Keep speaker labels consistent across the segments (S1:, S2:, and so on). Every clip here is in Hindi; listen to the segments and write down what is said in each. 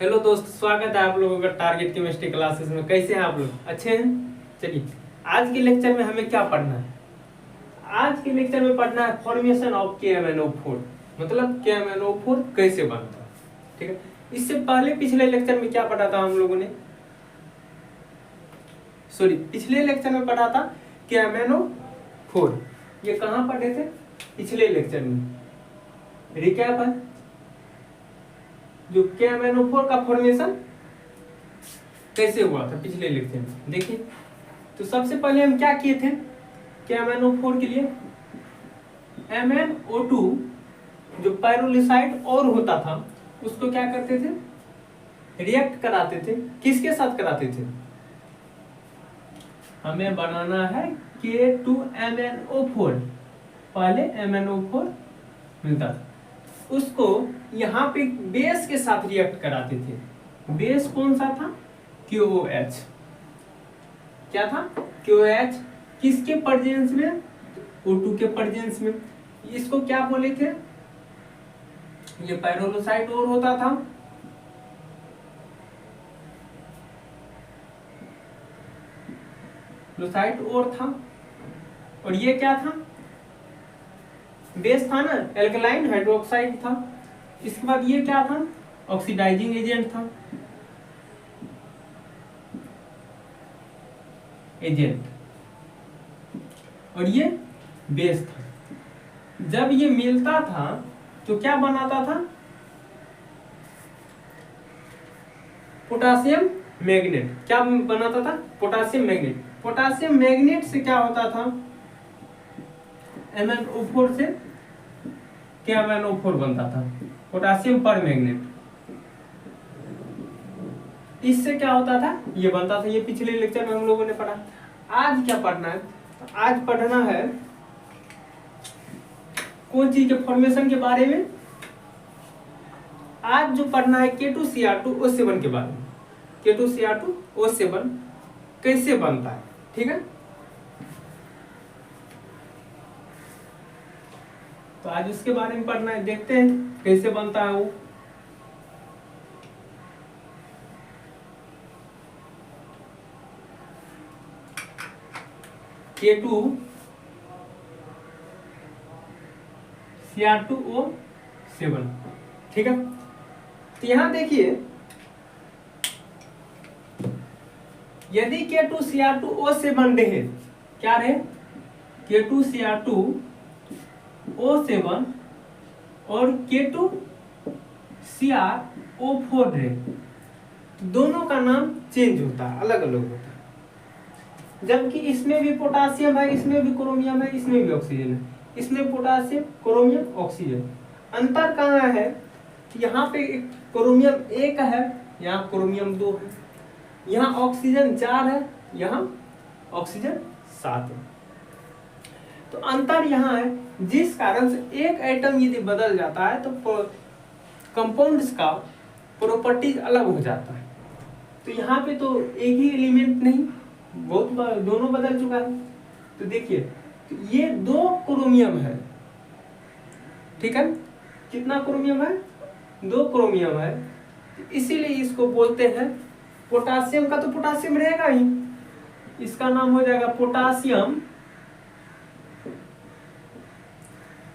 S1: हेलो दोस्त, स्वागत है आप लोगों का टारगेट केमिस्ट्री क्लासेस में। कैसे हैं आप लोग? अच्छे हैं? चलिए, आज के लेक्चर में हमें क्या पढ़ना है? आज के लेक्चर में पढ़ना है फॉर्मेशन ऑफ KMnO4, मतलब KMnO4 कैसे बनता है। ठीक है, इससे पहले पिछले लेक्चर में क्या पढ़ा था हम लोगों ने? पिछले लेक्चर में पढ़ा था KMnO4। ये कहाँ पढ़े थे? पिछले लेक्चर में। रिकैप है जो KMnO4 का फॉर्मेशन कैसे हुआ था पिछले लेक्चर में। देखिए, तो सबसे पहले हम क्या किए थे KMnO4 के लिए? MnO2 जो पायरोलिसाइड और होता था उसको क्या करते थे? रिएक्ट कराते थे। किसके साथ कराते थे? हमें बनाना है K2MnO4। पहले MnO4 मिलता था, उसको यहाँ पे बेस के साथ रिएक्ट कराते थे। बेस कौन सा था? KOH। क्या था? KOH। किसके प्रेजेंस में? O2 के प्रेजेंस में। इसको क्या बोले थे? ये पायरोलोसाइड और होता था, लोसाइड और था, और ये क्या था? बेस था ना, एल्कलाइन हाइड्रोक्साइड था। इसके बाद ये क्या था? ऑक्सीडाइजिंग एजेंट था, और ये बेस था। जब ये मिलता था तो क्या बनाता था? Potassium magnet. क्या बनाता था? Potassium magnet. पोटासियम मैग्नेट से क्या होता था? MnO4 से KMnO4 बनता था, पोटासियम पर मैग्नेट। इससे क्या होता था? ये बनता था। ये पिछले लेक्चर में हम लोगों ने पढ़ा। आज क्या पढ़ना है? आज पढ़ना है कौन चीज के फॉर्मेशन के बारे में? आज जो पढ़ना है K2Cr2O7 के बारे में। K2Cr2O7 कैसे बनता है, ठीक है? तो आज उसके बारे में पढ़ना है। देखते हैं कैसे बनता है वो। K2Cr2O7, ठीक है? तो यहां देखिए, यदि K2Cr2O7 रहे, क्या रहे? K2Cr2O7 और K2Cr O4 रहे, तो दोनों का नाम चेंज होता है, अलग अलग होता है। जबकि इसमें भी पोटासियम है, इसमें भी क्रोमियम है, इसमें भी ऑक्सीजन है। इसमें पोटासियम, क्रोमियम, ऑक्सीजन। अंतर कहाँ है? यहाँ पे क्रोमियम 1 है, यहाँ क्रोमियम 2 है। यहाँ ऑक्सीजन 4 है, यहाँ ऑक्सीजन 7 है। तो अंतर यहाँ है, जिस कारण से एक एटम यदि बदल जाता है तो कंपाउंड्स का प्रॉपर्टीज अलग हो जाता है। तो यहाँ पे तो एक ही एलिमेंट नहीं, बहुत दोनों बदल चुका है। तो देखिए, तो ये 2 क्रोमियम है, ठीक है? कितना क्रोमियम है? 2 क्रोमियम है। इसीलिए इसको बोलते हैं, पोटासियम का तो पोटासियम रहेगा ही, इसका नाम हो जाएगा पोटासियम।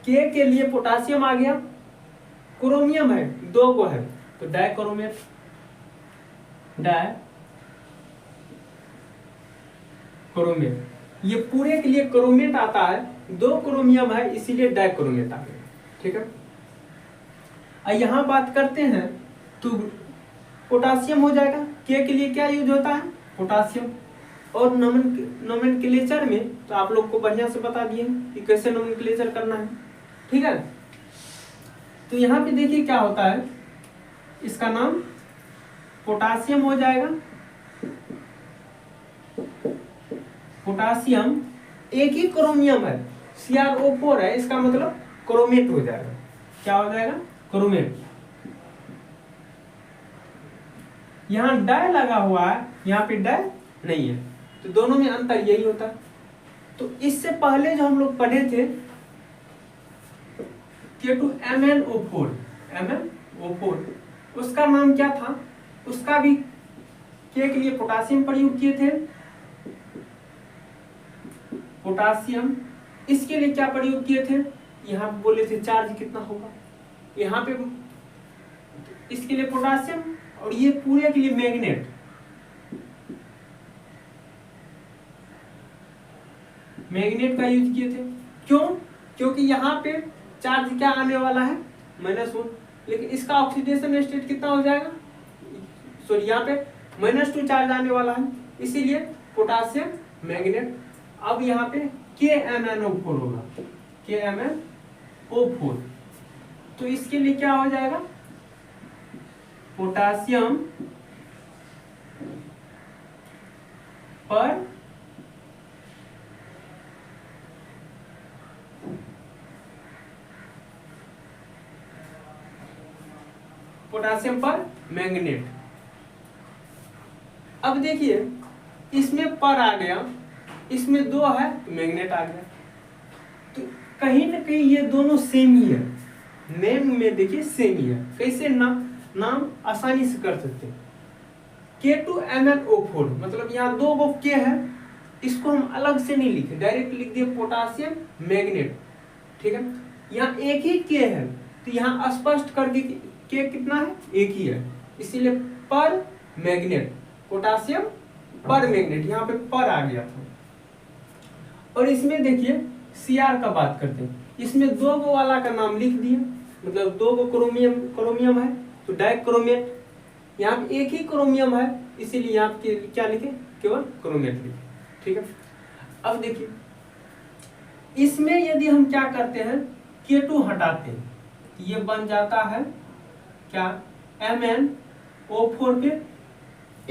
S1: के लिए पोटासियम आ गया, क्रोमियम है 2 को है तो डाइक्रोमेट। क्रोमेट, ये पूरे के लिए क्रोमेट आता है। 2 क्रोमियम है इसीलिए डाइक्रोमेट आ गया, ठीक है? यहाँ बात करते हैं तो पोटासियम हो जाएगा। के लिए क्या यूज होता है? पोटासियम। और नोमेनक्लेचर में तो आप लोग को बढ़िया से बता दिए कि कैसे नोमेनक्लेचर करना है, ठीक है? तो यहाँ पे देखिए क्या होता है, इसका नाम पोटासियम हो जाएगा। पोटासियम, एक ही क्रोमियम है, CrO4 है, इसका मतलब क्रोमेट हो जाएगा। क्या हो जाएगा? क्रोमेट। यहाँ डाई लगा हुआ है, यहाँ पे डाई नहीं है, तो दोनों में अंतर यही होता है। तो इससे पहले जो हम लोग पढ़े थे K2MnO4, उसका नाम क्या था? उसका भी के लिए पोटासियम प्रयोग किए थे, पोटासियम। इसके लिए क्या प्रयोग किए थे, यहाँ पे बोले थे चार्ज कितना होगा, यहाँ पे इसके लिए पोटासियम, और ये पूरे के लिए मैग्नेट। मैग्नेट का यूज किए थे, क्यों, क्योंकि यहाँ पे चार्ज क्या आने वाला है, -1, लेकिन इसका ऑक्सीडेशन स्टेट कितना हो जाएगा, सॉरी यहाँ पे -2 चार्ज आने वाला है, इसीलिए पोटासियम मैग्नेट। अब यहाँ पे KMnO4 होगा, KMnO4, तो इसके लिए क्या हो जाएगा, पोटासियम पर मैग्नेट। अब देखिए इसमें पर आ गया, इसमें 2 है तो मैग्नेट आ गया, तो कहीं ना कहीं ये दोनों सेम ही है, नेम में देखिए सेम ही है। कैसे नाम आसानी से कर सकते हैं, K2MnO4, मतलब यहाँ 2 गो के है, इसको हम अलग से नहीं लिखे, डायरेक्ट लिख दिए पोटासियम मैग्नेट, ठीक है। यहाँ एक ही के है, तो यहाँ स्पष्ट कर दी के कितना है, एक ही है, इसीलिए पर मैग्नेट, पोटासियम पर मैग्नेट, यहाँ पे पर आ गया था। और इसमें देखिए Cr का बात करते हैं, इसमें 2 गो वाला का नाम लिख दिए, मतलब 2 गो क्रोमियम है तो डाइक्रोमेट, यहाँ पे एक ही क्रोमियम है, इसीलिए यहाँ पे क्या लिखे, केवल क्रोमेट लिखे, ठीक है। अब देखिए इसमें यदि हम क्या करते हैं, K2 हटाते हैं, ये बन जाता है क्या, MnO4 पे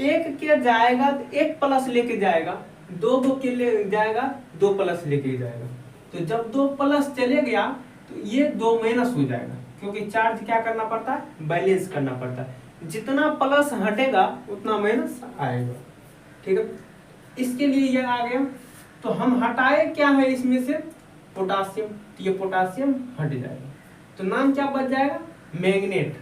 S1: एक के जाएगा तो 1 प्लस लेके जाएगा, 2 गो के ले जाएगा 2 प्लस लेके जाएगा, तो जब 2 प्लस चले गया तो ये 2 माइनस हो जाएगा, क्योंकि चार्ज क्या करना पड़ता है, बैलेंस करना पड़ता है, जितना प्लस हटेगा उतना माइनस आएगा, ठीक है। इसके लिए ये आ गया, तो हम हटाए क्या है इसमें से, पोटासियम, तो ये पोटासियम हट जाएगा, तो नाम क्या बच जाएगा, मैग्नेट।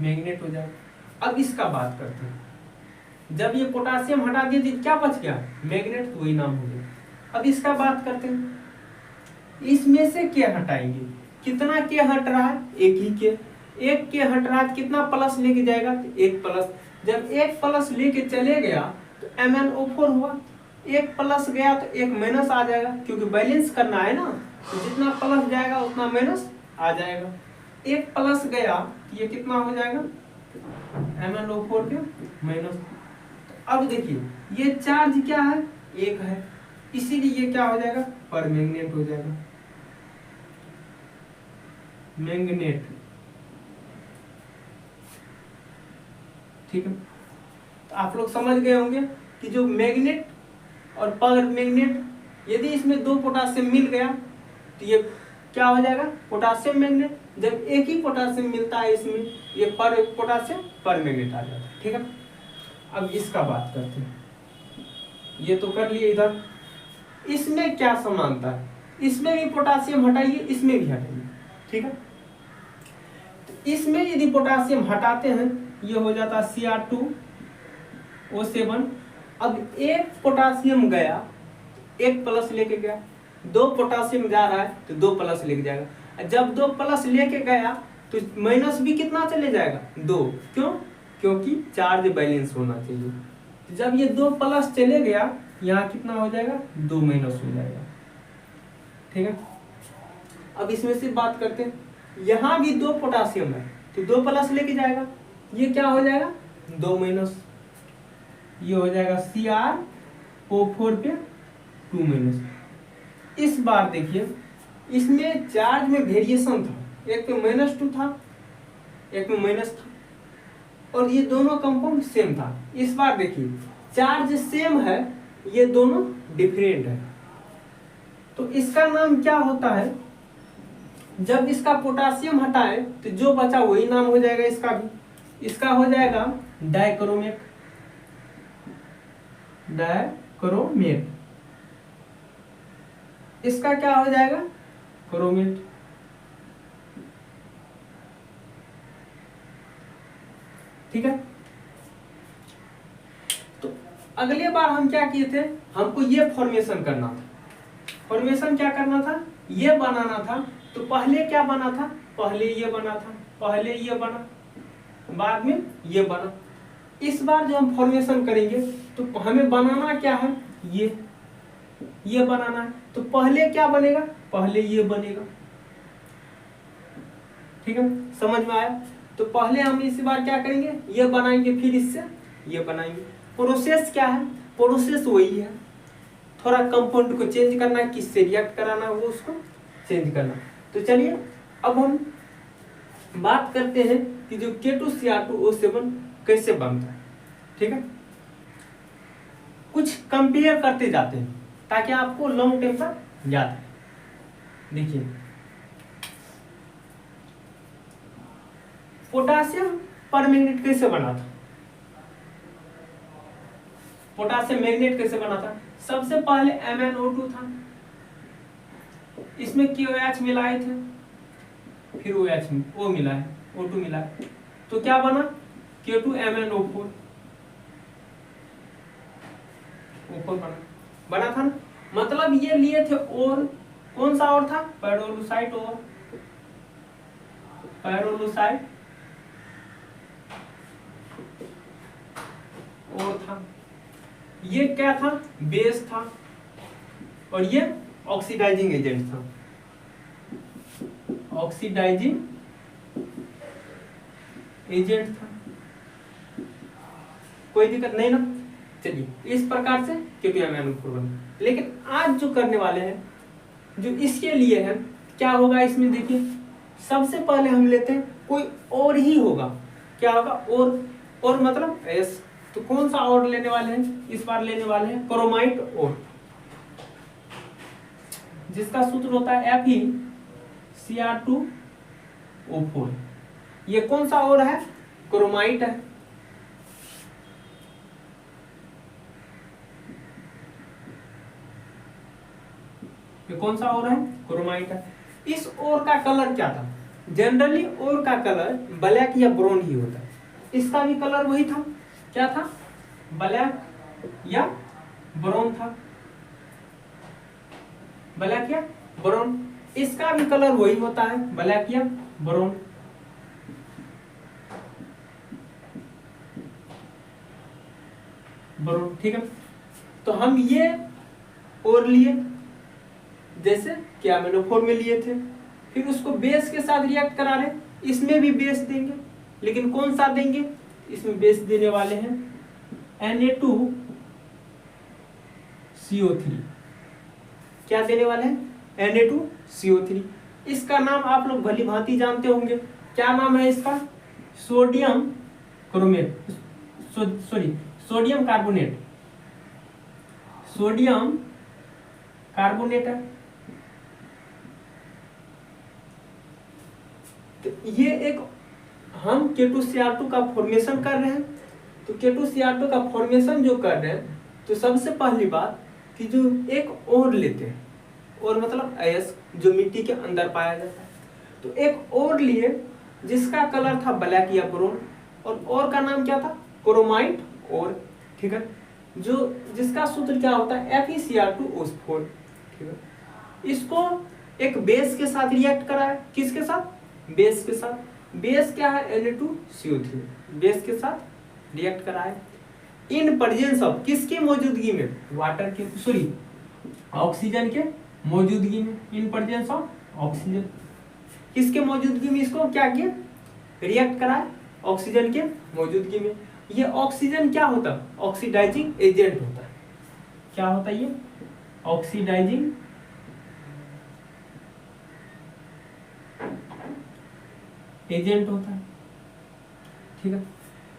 S1: मैग्नेट हो जाएगा। अब इसका बात करते हैं, जब ये पोटासियम हटा दिए तो क्या बच गया, मैग्नेट, तो वही नाम हो गया। अब इसका बात करते हैं, इसमें से क्या हटाएंगे, कितना के हट रहा है, एक ही के, एक के हट रहा है, कितना प्लस लेके जाएगा, तो 1 प्लस, जब 1 प्लस लेके चले गया तो MnO4 हुआ, 1 प्लस गया तो 1 माइनस आ जाएगा, क्योंकि बैलेंस करना है ना, तो जितना प्लस जाएगा उतना माइनस आ जाएगा, 1 प्लस गया ये कितना हो जाएगा, MnO4 के माइनस। अब देखिए ये चार्ज क्या है, 1 है, इसीलिए ये क्या हो जाएगा, पर मैग्नेट हो जाएगा, मैग्नेट, ठीक है। तो आप लोग समझ गए होंगे कि जो मैग्नेट और पर मैग्नेट, यदि इसमें 2 पोटासियम मिल गया तो ये क्या हो जाएगा, पोटासियम मैग्नेट। जब एक ही पोटासियम मिलता है इसमें, ये पर पोटासियम पर मैग्नेट आ जाता है, ठीक है। अब इसका बात करते हैं, ये तो कर लिए इधर, इसमें क्या समानता है, इसमें भी पोटासियम हटाइए, इसमें भी हटाइए, ठीक है। तो इसमें यदि पोटासियम हटाते हैं, ये हो जाता है Cr2O7। अब 1 पोटासियम गया, 1 प्लस लेके गया, 2 पोटासियम जा रहा है तो 2 प्लस लेके जाएगा, जब 2 प्लस लेके गया तो माइनस भी कितना चले जाएगा, 2, क्यों, क्योंकि चार्ज बैलेंस होना चाहिए, जब ये 2 प्लस चले गया, यहाँ कितना हो जाएगा, 2 माइनस हो जाएगा, ठीक है। अब इसमें से बात करते हैं, यहाँ भी 2 पोटासियम है तो 2 प्लस लेके जाएगा, ये क्या हो जाएगा, 2 माइनस, ये हो जाएगा Cr O4 पे 2 माइनस। इस बार देखिए इसमें चार्ज में वेरिएशन था, एक पे -2 था, एक में माइनस था, और ये दोनों कंपाउंड सेम था। इस बार देखिए चार्ज सेम है, ये दोनों डिफरेंट है, तो इसका नाम क्या होता है, जब इसका पोटासियम हटाए तो जो बचा वही नाम हो जाएगा इसका भी, इसका हो जाएगा डाइक्रोमेट, डाइक्रोमेट, इसका क्या हो जाएगा, क्रोमेट, ठीक है। तो अगले बार हम क्या किए थे, हमको ये फॉर्मेशन करना था। फॉर्मेशन क्या करना था, ये बनाना था। तो पहले क्या बना था, पहले ये बना था, पहले ये बना, बाद में ये बना। इस बार जो हम फॉर्मेशन करेंगे तो हमें बनाना क्या है, ये बनाना है। तो पहले क्या बनेगा, पहले ये बनेगा। ठीक है, समझ में आया। तो पहले हम इस बार क्या करेंगे, ये बनाएंगे, फिर इससे ये बनाएंगे। प्रोसेस क्या है, प्रोसेस वही है, थोड़ा कंपाउंड को चेंज करना है, किससे रिएक्ट कराना है वो उसको चेंज करना। तो चलिए अब हम बात करते हैं कि जो K2Cr2O7 कैसे बनता है। ठीक है, कुछ कंपेयर करते जाते हैं ताकि आपको लॉन्ग टाइम तक याद है। देखिए, पोटासियम परमैंगनेट कैसे बना था, पोटासियम मैग्नेट कैसे बना था। सबसे पहले MnO2 था, इसमें KOH मिलाए थे, फिर O मिला है, O2 मिला है, तो क्या बना, K2MnO4 बना था ना। मतलब ये लिए थे और, कौन सा और था, पैरोलुसाइट और था। ये क्या था, बेस था, और ये ऑक्सीडाइजिंग एजेंट था, ऑक्सीडाइजिंग एजेंट था। कोई दिक्कत नहीं ना। चलिए, इस प्रकार से K2MnO4 बना। लेकिन आज जो करने वाले हैं, जो इसके लिए है, क्या होगा इसमें, देखिए सबसे पहले हम लेते हैं कोई और ही होगा। क्या होगा, और मतलब एस। तो कौन सा और लेने वाले हैं, इस बार लेने वाले हैं क्रोमाइट और, जिसका सूत्र होता है FeCr2O4। ये कौन सा और है, क्रोमाइट है। ये कौन सा और है, क्रोमाइट है। इस और का कलर क्या था, जनरली और का कलर ब्लैक या ब्राउन ही होता है। इसका भी कलर वही था, क्या था, ब्लैक या ब्राउन था, ब्लैक या ब्राउन। इसका भी कलर वही होता है, ब्लैक या ब्राउन। ब्राउन, ठीक है। तो हम ये और लिए, जैसे क्या MnO4 में लिए थे, फिर उसको बेस के साथ रिएक्ट करा रहे, इसमें भी बेस देंगे, लेकिन कौन सा देंगे, इसमें बेस देने वाले हैं Na2CO3। क्या देने वाले हैं, Na2CO3। इसका नाम आप लोग भली भांति जानते होंगे, क्या नाम है इसका, sodium chromate, sodium carbonate, sodium carbonate है। तो ये एक हम K2Cr2 का फॉर्मेशन कर रहे हैं। तो K2Cr2 का फॉर्मेशन जो कर रहे हैं, तो सबसे पहली बात कि जो एक और लेते हैं, और मतलब अयस्क जो मिट्टी के अंदर पाया जाता है, तो एक और लिए जिसका कलर था ब्लैक या ब्राउन, और का नाम क्या था, क्रोमाइट और। ठीक है, जो जिसका सूत्र क्या होता है, FeCr2O4। ठीक है, इसको एक बेस के साथ रिएक्ट कराया, किसके साथ, बेस के साथ। बेस क्या है, Na2CO3, बेस के साथ रिएक्ट कराया इन प्रेजेंस ऑफ, किसकी मौजूदगी में, वाटर के, सॉरी ऑक्सीजन के मौजूदगी में, इन प्रेजेंस ऑफ ऑक्सीजन, किसके मौजूदगी में इसको क्या किया, रिएक्ट कराया, ऑक्सीजन के मौजूदगी में। ये ऑक्सीजन क्या होता है, ऑक्सीडाइजिंग एजेंट होता है। क्या होता है ये, ऑक्सीडाइजिंग एजेंट होता है। ठीक है,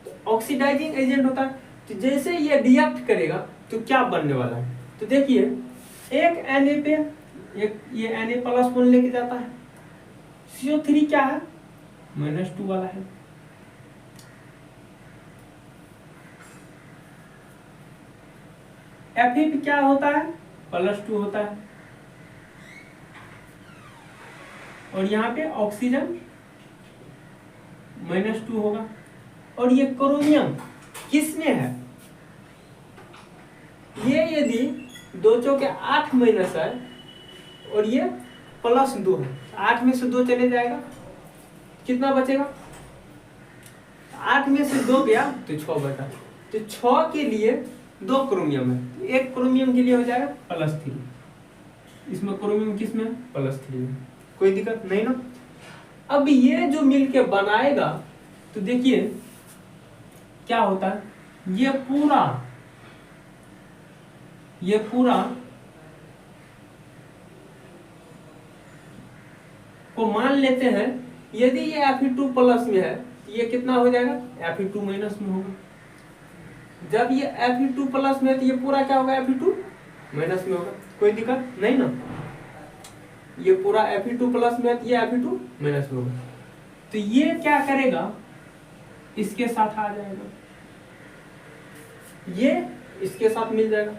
S1: तो ऑक्सीडाइजिंग एजेंट होता है। तो जैसे ये रिएक्ट करेगा तो क्या बनने वाला है, तो देखिए एक Na पे एक ये Na+1 लेके जाता है, CO3 क्या है, -2 वाला है। Fe क्या होता है, +2 होता है, और यहाँ पे ऑक्सीजन -2 होगा, और ये क्रोमियम किस में है, ये यदि 2 चौके 8 माइनस है और ये +2 है, 8 में से 2 चले जाएगा, कितना बचेगा, 8 में से 2 गया तो 6 बचा। तो 6 के लिए 2 क्रोमियम है, एक क्रोमियम के लिए हो जाएगा +3, इसमें क्रोमियम किस में +3 में, कोई दिक्कत नहीं ना। अब ये जो मिलके बनाएगा तो देखिए क्या होता है, ये पूरा को मान लेते हैं, यदि ये Fe2+ में है तो ये कितना हो जाएगा, Fe2- में होगा। जब ये Fe2+ में है तो ये पूरा क्या होगा, Fe2- में होगा, कोई दिक्कत नहीं ना। ये पूरा Fe2+ में है तो ये Fe2- में होगा। तो ये क्या करेगा, इसके साथ आ जाएगा, ये इसके साथ मिल जाएगा।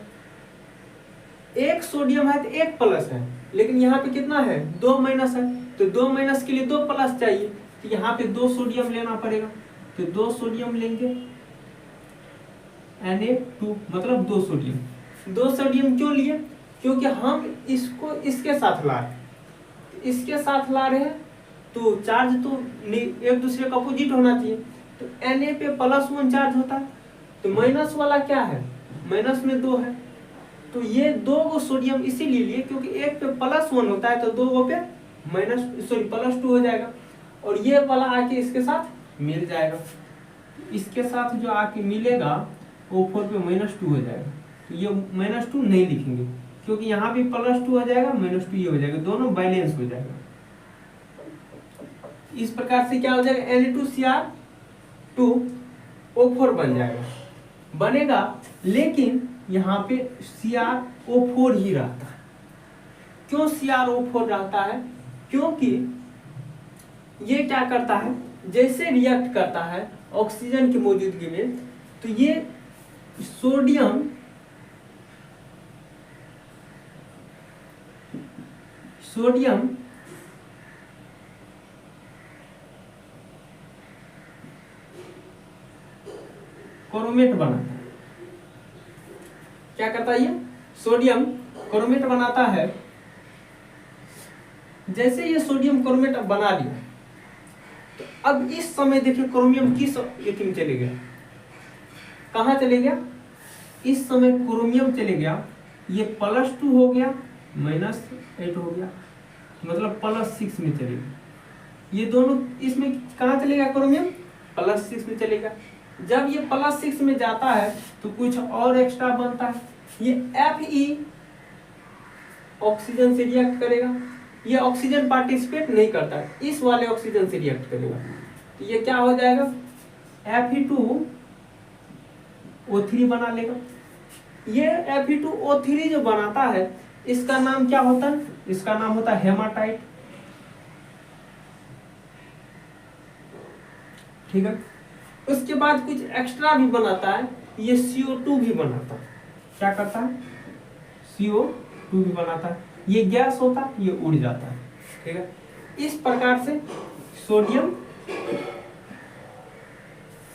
S1: एक सोडियम है तो एक प्लस है, लेकिन यहाँ पे कितना है, 2 माइनस है, तो 2 माइनस के लिए 2 प्लस चाहिए, तो यहाँ पे 2 सोडियम लेना पड़ेगा। तो 2 सोडियम लेंगे, Na2 मतलब 2 सोडियम। 2 सोडियम क्यों लिए, क्योंकि हम इसको इसके साथ ला रहे हैं, इसके साथ ला रहे हैं तो चार्ज तो एक दूसरे का अपोजिट होना चाहिए। तो Na पे +1 चार्ज होता है, तो माइनस वाला क्या है, माइनस में 2 है, तो ये 2 सोडियम इसीलिए लिए क्योंकि एक पे +1 होता है तो 2 पे +2 हो जाएगा, और ये वाला आके इसके साथ मिल जाएगा। इसके साथ जो आके मिलेगा O4 पे -2 हो जाएगा, तो ये -2 नहीं लिखेंगे क्योंकि यहाँ भी +2 हो जाएगा, -2 ये हो जाएगा, दोनों बैलेंस हो जाएगा। इस प्रकार से क्या हो जाएगा, Na2Cr2O4 बन जाएगा, बनेगा, लेकिन यहाँ पे CrO4 ही रहता है। क्यों CrO4 रहता है, क्योंकि ये क्या करता है, जैसे रिएक्ट करता है ऑक्सीजन की मौजूदगी में, तो ये सोडियम क्रोमेट बनाता है। क्या करता है, ये सोडियम क्रोमेट बनाता है। जैसे ये सोडियम क्रोमेट बना लिया, तो अब इस समय देखिए क्रोमियम किस स्थिति में चले गया, कहाँ चले गया, इस समय क्रोमियम चले गया, ये +2 हो गया, -8 हो गया, मतलब +6 में चले गया। ये दोनों इसमें कहाँ चलेगा, क्रोमियम +6 में चलेगा। जब ये +6 में जाता है तो कुछ और एक्स्ट्रा बनता है, ये Fe ऑक्सीजन से रिएक्ट करेगा, ये ऑक्सीजन पार्टिसिपेट नहीं करता है, इस वाले ऑक्सीजन से रिएक्ट करेगा, तो ये क्या हो जाएगा, Fe2O3 बना लेगा। ये Fe2O3 जो बनाता है, इसका नाम क्या होता है, इसका नाम होता है हेमाटाइट, ठीक है। उसके बाद कुछ एक्स्ट्रा भी बनाता है, ये CO2 भी बनाता है। क्या करता है, CO2 भी बनाता है, ये गैस होता है, ये उड़ जाता है, ठीक है। इस प्रकार से सोडियम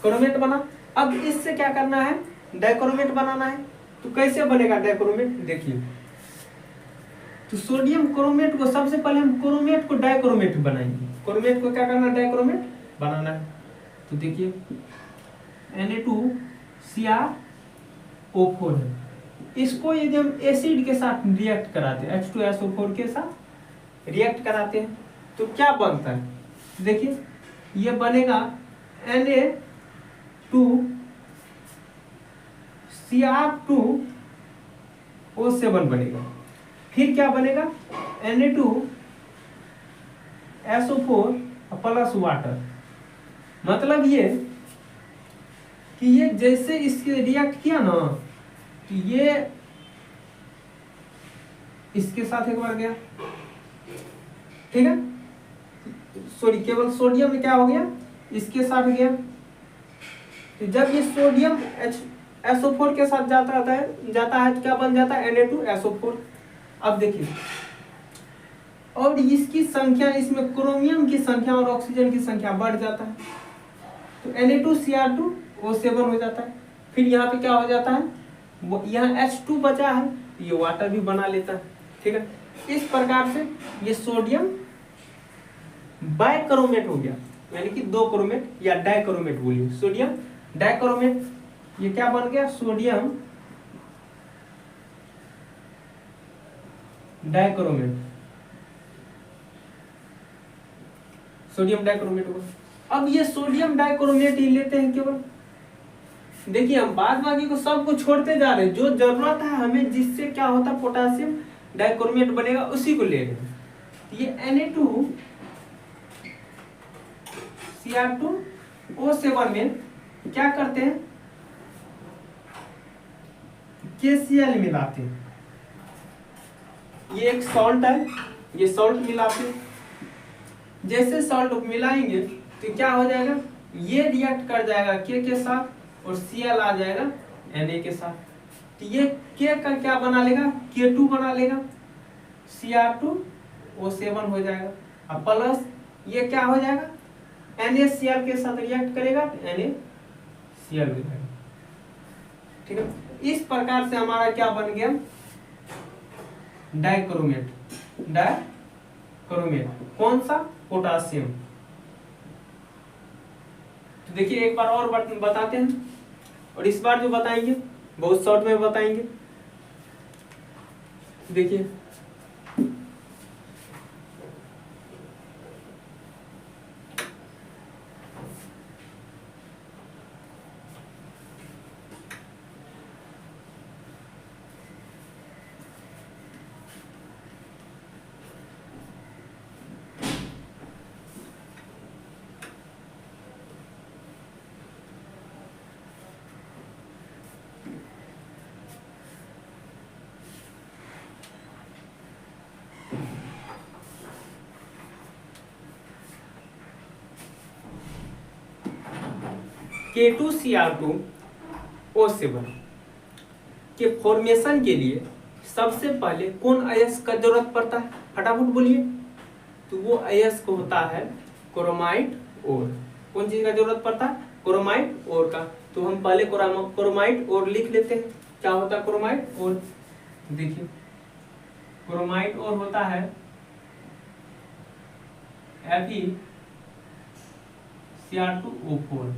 S1: क्रोमेट बना। अब इससे क्या करना है, डाइक्रोमेट बनाना है, तो कैसे बनेगा डाइक्रोमेट, देखिए। तो सोडियम क्रोमेट को सबसे पहले हम क्रोमेट को डाइक्रोमेट बनाएंगे, क्रोमेट को क्या करना, डाइक्रोमेट बनाना है। तो देखिए Na2Cr O4 है, इसको यदि हम एसिड के साथ रिएक्ट कराते हैं, H2SO4 के साथ रिएक्ट कराते हैं, तो क्या बनता है, देखिए ये बनेगा Na2Cr2O7 बनेगा। फिर क्या बनेगा, Na2SO4 प्लस वाटर, मतलब ये कि ये जैसे इसके रिएक्ट किया ना, तो ये इसके साथ एक बार गया, ठीक है, सॉरी केवल सोडियम में क्या हो गया, इसके साथ गया। तो जब ये सोडियम SO4 के साथ जाता है तो क्या बन जाता है, Na2SO4। अब देखिए, और इसकी संख्या, इसमें क्रोमियम की संख्या और ऑक्सीजन की संख्या बढ़ जाता है, तो Na2Cr2O7 हो जाता है। फिर यहाँ पे क्या हो जाता है, वो यहाँ H2 बचा है, ये वाटर भी बना लेता है। ठीक है, इस प्रकार से ये सोडियम बाइक्रोमेट हो गया, यानी कि 2 क्रोमेट या डाइक्रोमेट बोलिए, सोडियम डाइक्रोमेट। ये क्या बन गया, सोडियम डाइक्रोमेट, सोडियम डाइक्रोमेट होगा। अब ये सोडियम डाइक्रोमेट ही लेते हैं केवल। देखिए हम बाद बाकी को सबको छोड़ते जा रहे हैं, जो जरूरत है हमें जिससे क्या होता है पोटासियम डाइक्रोमेट बनेगा उसी को ले रहे हैं। तो ये Na2Cr2O7 में क्या करते हैं, KCl मिलाते हैं। ये एक सॉल्ट है, ये सॉल्ट मिलाते हैं। जैसे सॉल्ट मिलाएंगे तो क्या हो जाएगा, ये रिएक्ट कर जाएगा के साथ और Cl आ जाएगा Na के साथ। तो ये K का क्या बना लेगा, K2 बना लेगा, Cr2O7 हो जाएगा। अब प्लस ये क्या हो जाएगा, NaCl के साथ रिएक्ट करेगा NaCl हो जाएगा। ठीक है, इस प्रकार से हमारा क्या बन गया, डाइक्रोमेट। डाइक्रोमेट कौन सा, पोटासियम। तो देखिए एक बार और बताते हैं, और इस बार जो बताएंगे बहुत शॉर्ट में बताएंगे। देखिए K2Cr2O7 के फॉर्मेशन के लिए सबसे पहले कौन अयस्क का जरूरत पड़ता है, फटाफट बोलिए। तो वो अयस्क होता है क्रोमाइट ओर। कौन चीज का जरूरत पड़ता है, क्रोमाइट ओर का। तो हम पहले क्रोमाइट ओर लिख लेते हैं। क्या होता है क्रोमाइट ओर, देखिए क्रोमाइट ओर होता है FeCr2O4।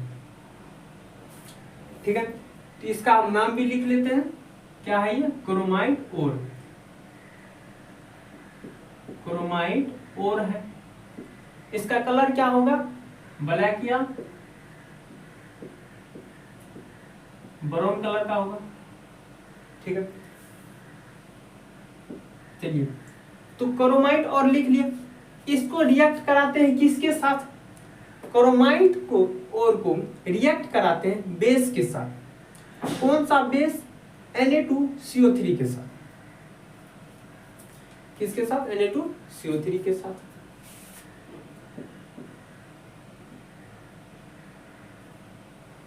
S1: ठीक है, तो इसका हम नाम भी लिख लेते हैं, क्या है ये, क्रोमाइट ओर। क्रोमाइट ओर है। इसका कलर क्या होगा, ब्लैक या ब्राउन कलर का होगा। ठीक है, चलिए तो क्रोमाइट और लिख लिया। इसको रिएक्ट कराते हैं किसके साथ, क्रोमाइट को और को रिएक्ट कराते हैं बेस के साथ। कौन सा बेस, Na2CO3 के साथ। किसके साथ, Na2CO3 के साथ।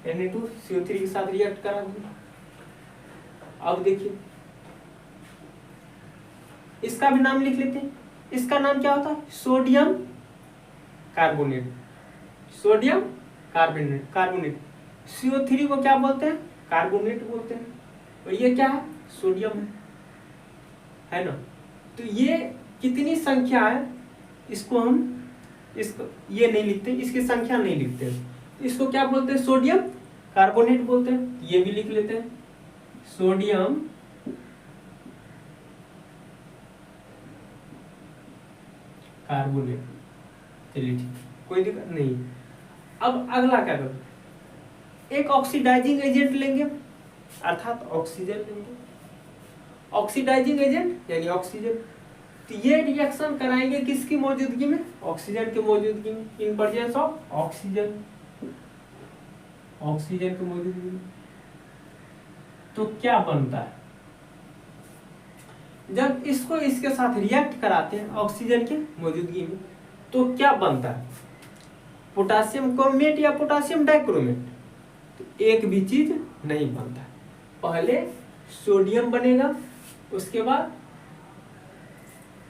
S1: Na2CO3 के साथ रिएक्ट करा दिया। अब देखिए इसका भी नाम लिख लेते हैं। इसका नाम क्या होता है, sodium carbonate. Sodium carbonate. CO3 को क्या बोलते हैं, कार्बोनेट बोलते हैं। और ये क्या है, सोडियम है ना। तो ये कितनी संख्या है, इसको हम इसको ये नहीं लिखते, इसकी संख्या नहीं लिखते। इसको क्या बोलते हैं, सोडियम कार्बोनेट बोलते हैं। ये भी लिख लेते हैं, सोडियम कार्बोनेट। चलिए ठीक, कोई दिक्कत नहीं। अब अगला क्या करो, एक ऑक्सीडाइजिंग एजेंट लेंगे, अर्थात ऑक्सीजन लेंगे। ऑक्सीडाइजिंग एजेंट यानी ऑक्सीजन। तो ये रिएक्शन कराएंगे किसकी मौजूदगी में, ऑक्सीजन की मौजूदगी में, इन प्रेजेंस ऑफ ऑक्सीजन। ऑक्सीजन की मौजूदगी में तो क्या बनता है, जब इसको इसके साथ रिएक्ट कराते हैं ऑक्सीजन की मौजूदगी में तो क्या बनता है, पोटासियम क्रोमेट या पोटासियम डाइक्रोमेट। तो एक भी चीज नहीं बनता। पहले सोडियम बनेगा, उसके बाद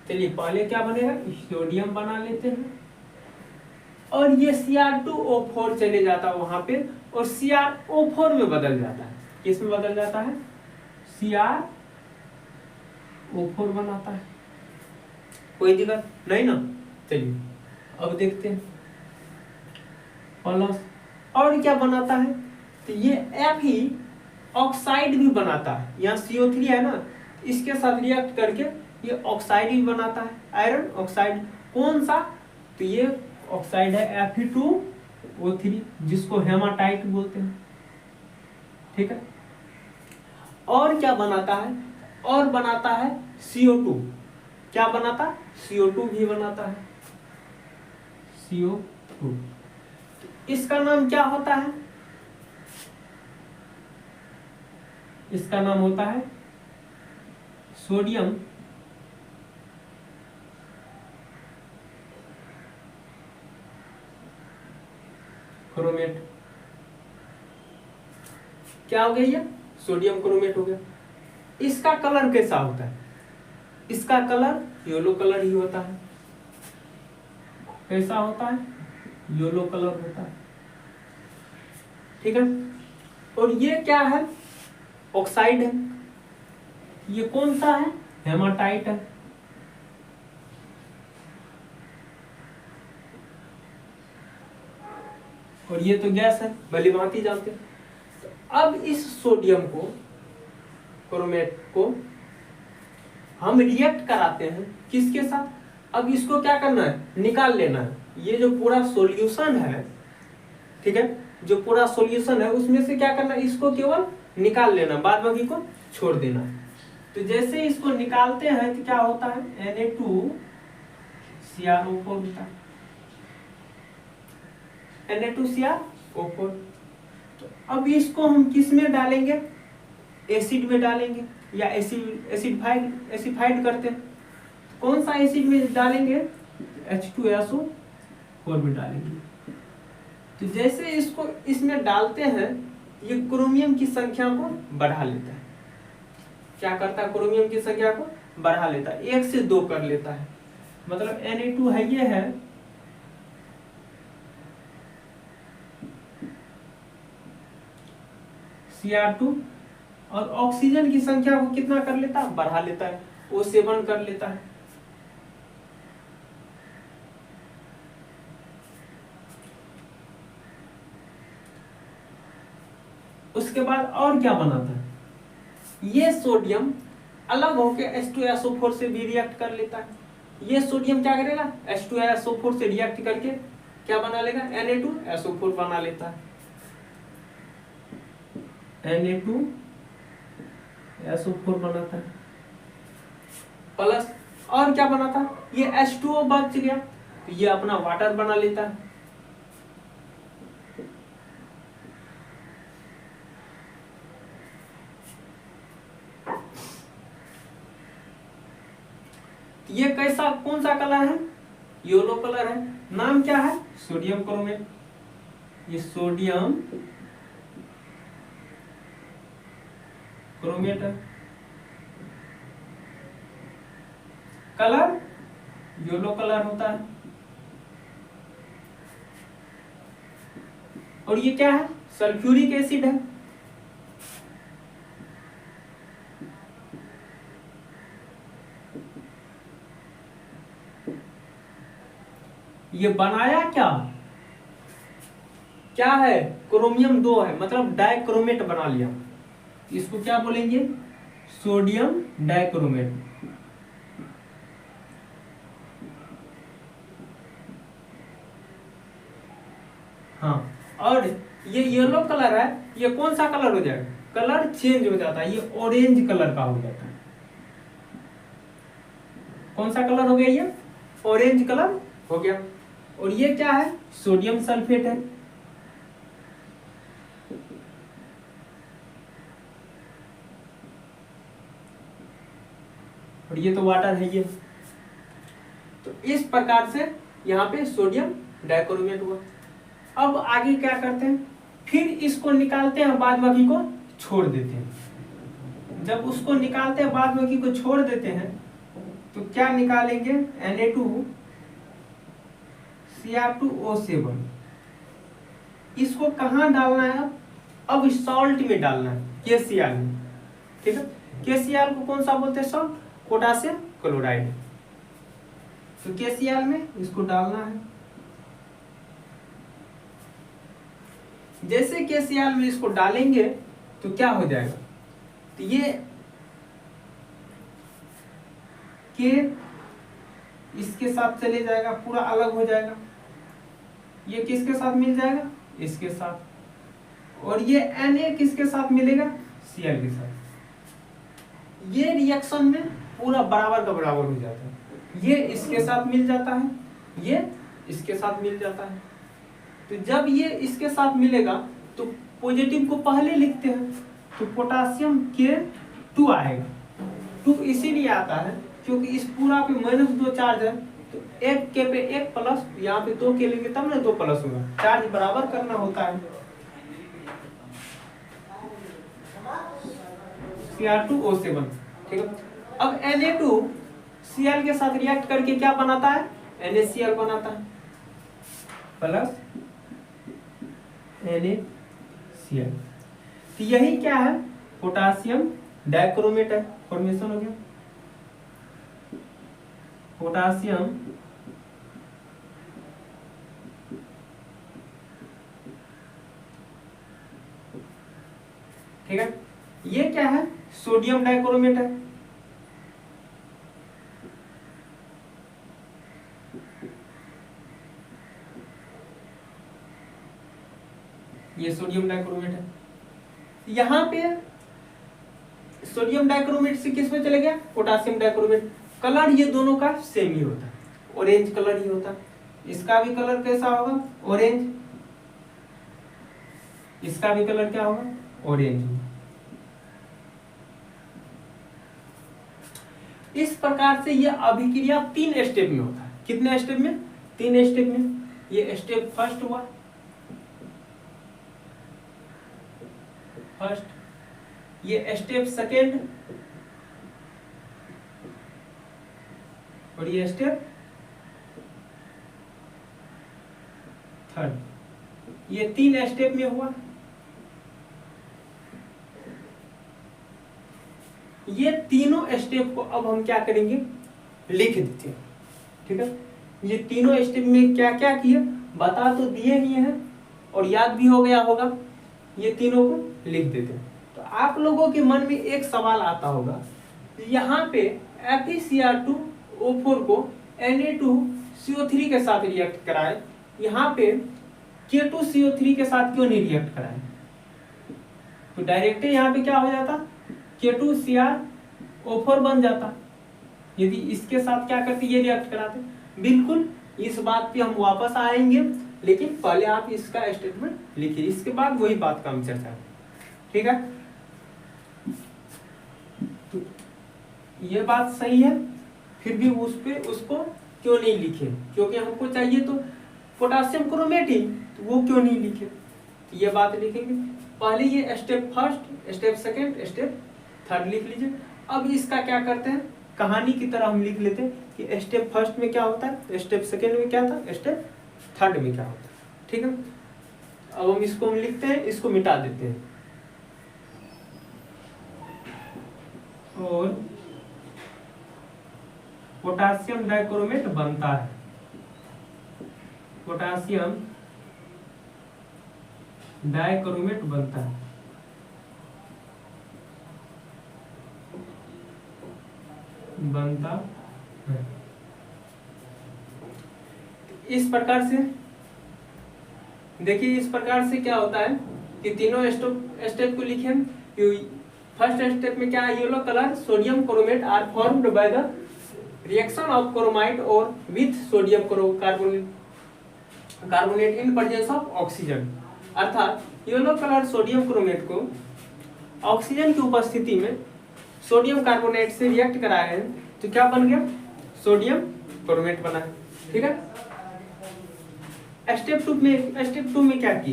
S1: चलिए पहले क्या बनेगा, सोडियम बना लेते हैं। और ये Cr2O4 चले जाता है वहां पे और CrO4 में बदल जाता है। किस में बदल जाता है? CrO4 बनाता है। कोई दिक्कत नहीं ना? चलिए अब देखते हैं प्लस और क्या बनाता है। तो ये F ही ऑक्साइड भी बनाता है। यहाँ CO3 है ना, इसके साथ रिएक्ट करके ये ऑक्साइड भी बनाता है, आयरन ऑक्साइड। कौन सा? तो ये ऑक्साइड है Fe2O3 जिसको हेमाटाइट बोलते हैं। ठीक है। और क्या बनाता है? और बनाता है CO2। क्या बनाता? CO2 भी बनाता है, CO2। इसका नाम क्या होता है? इसका नाम होता है सोडियम क्रोमेट। क्या हो गया ये? सोडियम क्रोमेट हो गया। इसका कलर कैसा होता है? इसका कलर येलो कलर ही होता है। कैसा होता है? येलो कलर होता है। ठीक है। और ये क्या है? ऑक्साइड है। ये कौन सा है? हेमाटाइट है। और ये तो गैस है, भली भांति जानते हैं। तो अब इस सोडियम को क्रोमेट को हम रिएक्ट कराते हैं किसके साथ? अब इसको क्या करना है? निकाल लेना है। ये जो पूरा सॉल्यूशन है, ठीक है, जो पूरा सॉल्यूशन है उसमें से क्या करना है? इसको केवल निकाल लेना, बाद बाकी को छोड़ देना। तो जैसे इसको निकालते हैं तो क्या होता है? Na2CrO4 होता है। Na2CrO4। तो अब इसको हम किस में डालेंगे? एसिड में डालेंगे या एसिडिफाइड करते हैं। कौन सा एसिड में डालेंगे? H2SO4 में डालेंगे। तो जैसे इसको इसमें डालते हैं ये क्रोमियम की संख्या को बढ़ा लेता है। क्या करता है? क्रोमियम की संख्या को बढ़ा लेता है, 1 से 2 कर लेता है। मतलब Na2 है, ये है Cr2 और ऑक्सीजन की संख्या को कितना कर लेता है? बढ़ा लेता है, O7 कर लेता है। उसके बाद और क्या बनाता है? ये सोडियम अलग होकर H2SO4 से भी रिएक्ट कर लेता है। ये सोडियम क्या करेगा? H2SO4 से रिएक्ट करके क्या बना लेगा? Na2SO4 बना लेता है। Na2SO4 बनाता है। प्लस और क्या बनाता है? ये H2O बच गया तो ये अपना वाटर बना लेता है। ये कैसा, कौन सा कलर है? येलो कलर है। नाम क्या है? Sodium chromate. ये सोडियम क्रोमेट है। कलर येलो कलर होता है। और ये क्या है? सल्फ्यूरिक एसिड है। ये बनाया क्या है? क्रोमियम 2 है, मतलब डाइक्रोमेट बना लिया। इसको क्या बोलेंगे? Sodium dichromate. हाँ, और ये येलो कलर है, ये कौन सा कलर हो जाएगा? कलर चेंज हो जाता है, ये ऑरेंज कलर का हो जाता है। कौन सा कलर हो गया? ये ऑरेंज कलर हो गया। और ये क्या है? सोडियम सल्फेट है। और ये तो वाटर है ये। तो इस प्रकार से यहाँ पे सोडियम डाइक्रोमेट हुआ। अब आगे क्या करते हैं? फिर इसको निकालते हैं, बाद बाकी को छोड़ देते हैं। जब उसको निकालते हैं, बाद बाकी को छोड़ देते हैं, तो क्या निकालेंगे? Na2 Cr2O7 इसको कहाँ डालना है? अब सॉल्ट में डालना है, KCl में, ठीक है। KCl को कौन सा बोलते हैं? Salt, potassium chloride. तो KCl में इसको डालना है। जैसे KCl में इसको डालेंगे तो क्या हो जाएगा? तो ये के इसके साथ चले जाएगा, पूरा अलग हो जाएगा। ये किसके साथ मिल जाएगा? इसके साथ। और ये Na किसके साथ मिलेगा? Cl के साथ। ये रिएक्शन में पूरा बराबर का बराबर हो जाता है। ये इसके साथ मिल जाता है, ये इसके साथ मिल जाता है। तो जब ये इसके साथ मिलेगा तो पॉजिटिव को पहले लिखते हैं, तो पोटासियम K2 आएगा। 2 इसीलिए आता है क्योंकि इस पूरा पे -2 चार्ज है, तो एक के पे एक प्लस, यहाँ पे 2 के लेंगे तब ना 2 प्लस होगा, चार्ज बराबर करना होता है। Cr2O7, ठीक है। अब Na2Cl के साथ रिएक्ट करके क्या बनाता है? NaCl बनाता है, प्लस NaCl। तो यही क्या है? पोटासियम डाइक्रोमेट है, फॉर्मेशन हो गया पोटासियम ठीक है। ये क्या है? सोडियम डाइक्रोमेट है। ये सोडियम डाइक्रोमेट है। यहां पे सोडियम डाइक्रोमेट से किस में चले गया? Potassium dichromate. कलर ये दोनों का सेम ही होता है, ऑरेंज कलर ही होता है। इसका भी कलर कैसा होगा? ऑरेंज। इसका भी कलर क्या होगा? ऑरेंज। इस प्रकार से यह अभिक्रिया 3 स्टेप में होता है। कितने स्टेप में? 3 स्टेप में। ये स्टेप फर्स्ट हुआ, ये स्टेप सेकेंड, और ये स्टेप थर्ड। ये 3 स्टेप में हुआ। ये तीनों स्टेप को अब हम क्या करेंगे? लिख देते हैं, ठीक है। ये तीनों स्टेप में क्या क्या किया बता तो दिए ही हैं और याद भी हो गया होगा। ये तीनों को लिख देते हैं। तो आप लोगों के मन में एक सवाल आता होगा, यहाँ पे FeCr2O4 को Na2CO3 के साथ रिएक्ट कराए, यहाँ पे K2CO3 के साथ क्यों नहीं रिएक्ट कराए? तो डायरेक्ट यहाँ पे क्या हो जाता? K2Cr O4 बन जाता यदि इसके साथ क्या करते? ये रिएक्ट कराते। बिल्कुल इस बात पे हम वापस आएंगे, लेकिन पहले आप इसका स्टेटमेंट लिखिए, इसके बाद वही बात का हम चर्चा करें, ठीक है। तो ये बात सही है, फिर भी उसको क्यों नहीं लिखे? क्योंकि हमको चाहिए तो पोटासियम क्रोमेट ही, तो वो क्यों नहीं लिखे? तो ये बात लिखेंगे। पहले ये step first, step second, step third लिख लीजिए। अब इसका क्या करते हैं? कहानी की तरह हम लिख लेते हैं कि स्टेप फर्स्ट में क्या होता है, स्टेप सेकेंड में क्या था, स्टेप थर्ड में क्या होता है, ठीक है। अब हम इसको लिखते हैं, इसको मिटा देते हैं और पोटासियम डाइक्रोमेट बनता है। पोटासियम डाइक्रोमेट बनता है। इस प्रकार से देखिए, इस प्रकार से क्या होता है कि तीनों स्टेप को लिखे। फर्स्ट स्टेप में क्या है? Yellow colour sodium chromate are formed by the reaction of chromide और with sodium carbonate in presence of oxygen. अर्थात येलो कलर सोडियम क्रोमेट को ऑक्सीजन की उपस्थिति में सोडियम कार्बोनेट से रिएक्ट कराया है, तो क्या बन गया? सोडियम क्रोमेट बना है, ठीक है। स्टेप टू में क्या की?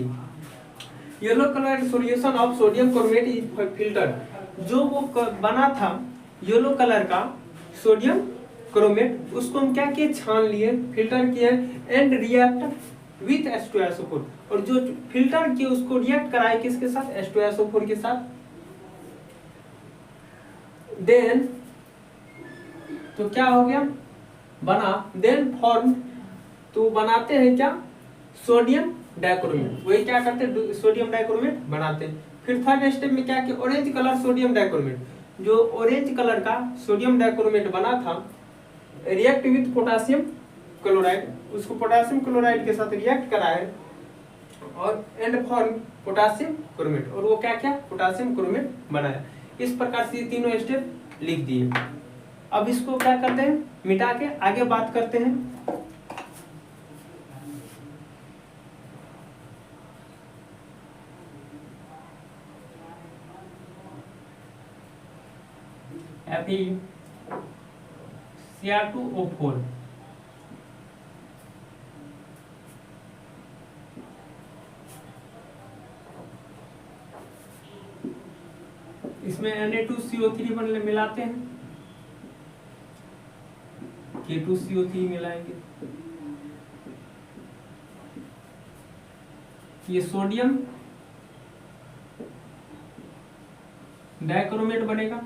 S1: Yellow colour solution of sodium chromate is filtered. जो वो बना था येलो कलर का सोडियम क्रोमेट, उसको हम क्या किए, छान लिए, फिल्टर किए एंड रिएक्ट विथ H2SO4, और जो फिल्टर किए उसको रिएक्ट कराए किसके साथ, H2SO4 के साथ। देन तो क्या हो गया, बना, देन फॉर्म, तो बनाते हैं क्या, सोडियम डाइक्रोमेट, वही क्या करते हैं, सोडियम डाइक्रोमेट बनाते हैं। फिर थर्ड स्टेप में क्या किया, ऑरेंज कलर सोडियम डाइक्रोमेट, जो ऑरेंज कलर का सोडियम डाइक्रोमेट बना था, रिएक्ट विथ पोटासियम क्लोराइड, उसको पोटासियम क्लोराइड के साथ रिएक्ट कराए और एंड फॉर्म पोटासियम क्रोमेट, और वो क्या क्या, पोटासियम क्रोमेट बनाया। इस प्रकार से ये तीनों स्टेप लिख दिए। अब इसको क्या करते हैं, मिटा के आगे बात करते हैं। FeCl2O4, इसमें Na2CO3 मिलाते हैं, K2CO3 मिलाएंगे, ये सोडियम डाइक्रोमेट बनेगा,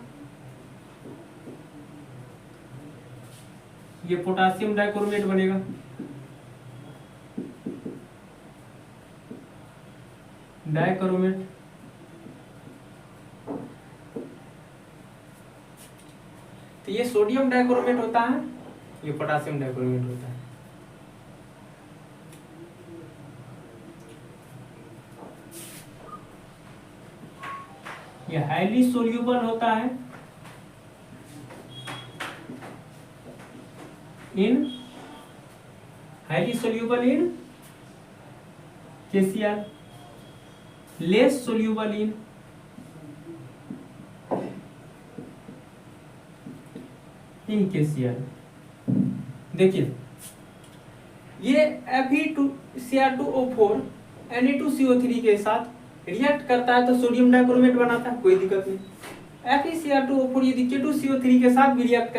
S1: ये पोटासियम डाइक्रोमेट बनेगा, डाइक्रोमेट, तो ये सोडियम डाइक्रोमेट होता है, ये पोटासियम डाइक्रोमेट होता है। ये हाईली सोल्यूबल होता है in, highly soluble in KCl, less soluble in KCl। देखिए ये FeCl2O4 Na2CO3 के साथ रिएक्ट करता है तो सोडियम डाइक्रोमेट बनाता है, कोई दिक्कत नहीं। FeCl2O4 यदि K2CO3 के साथ भी रिएक्ट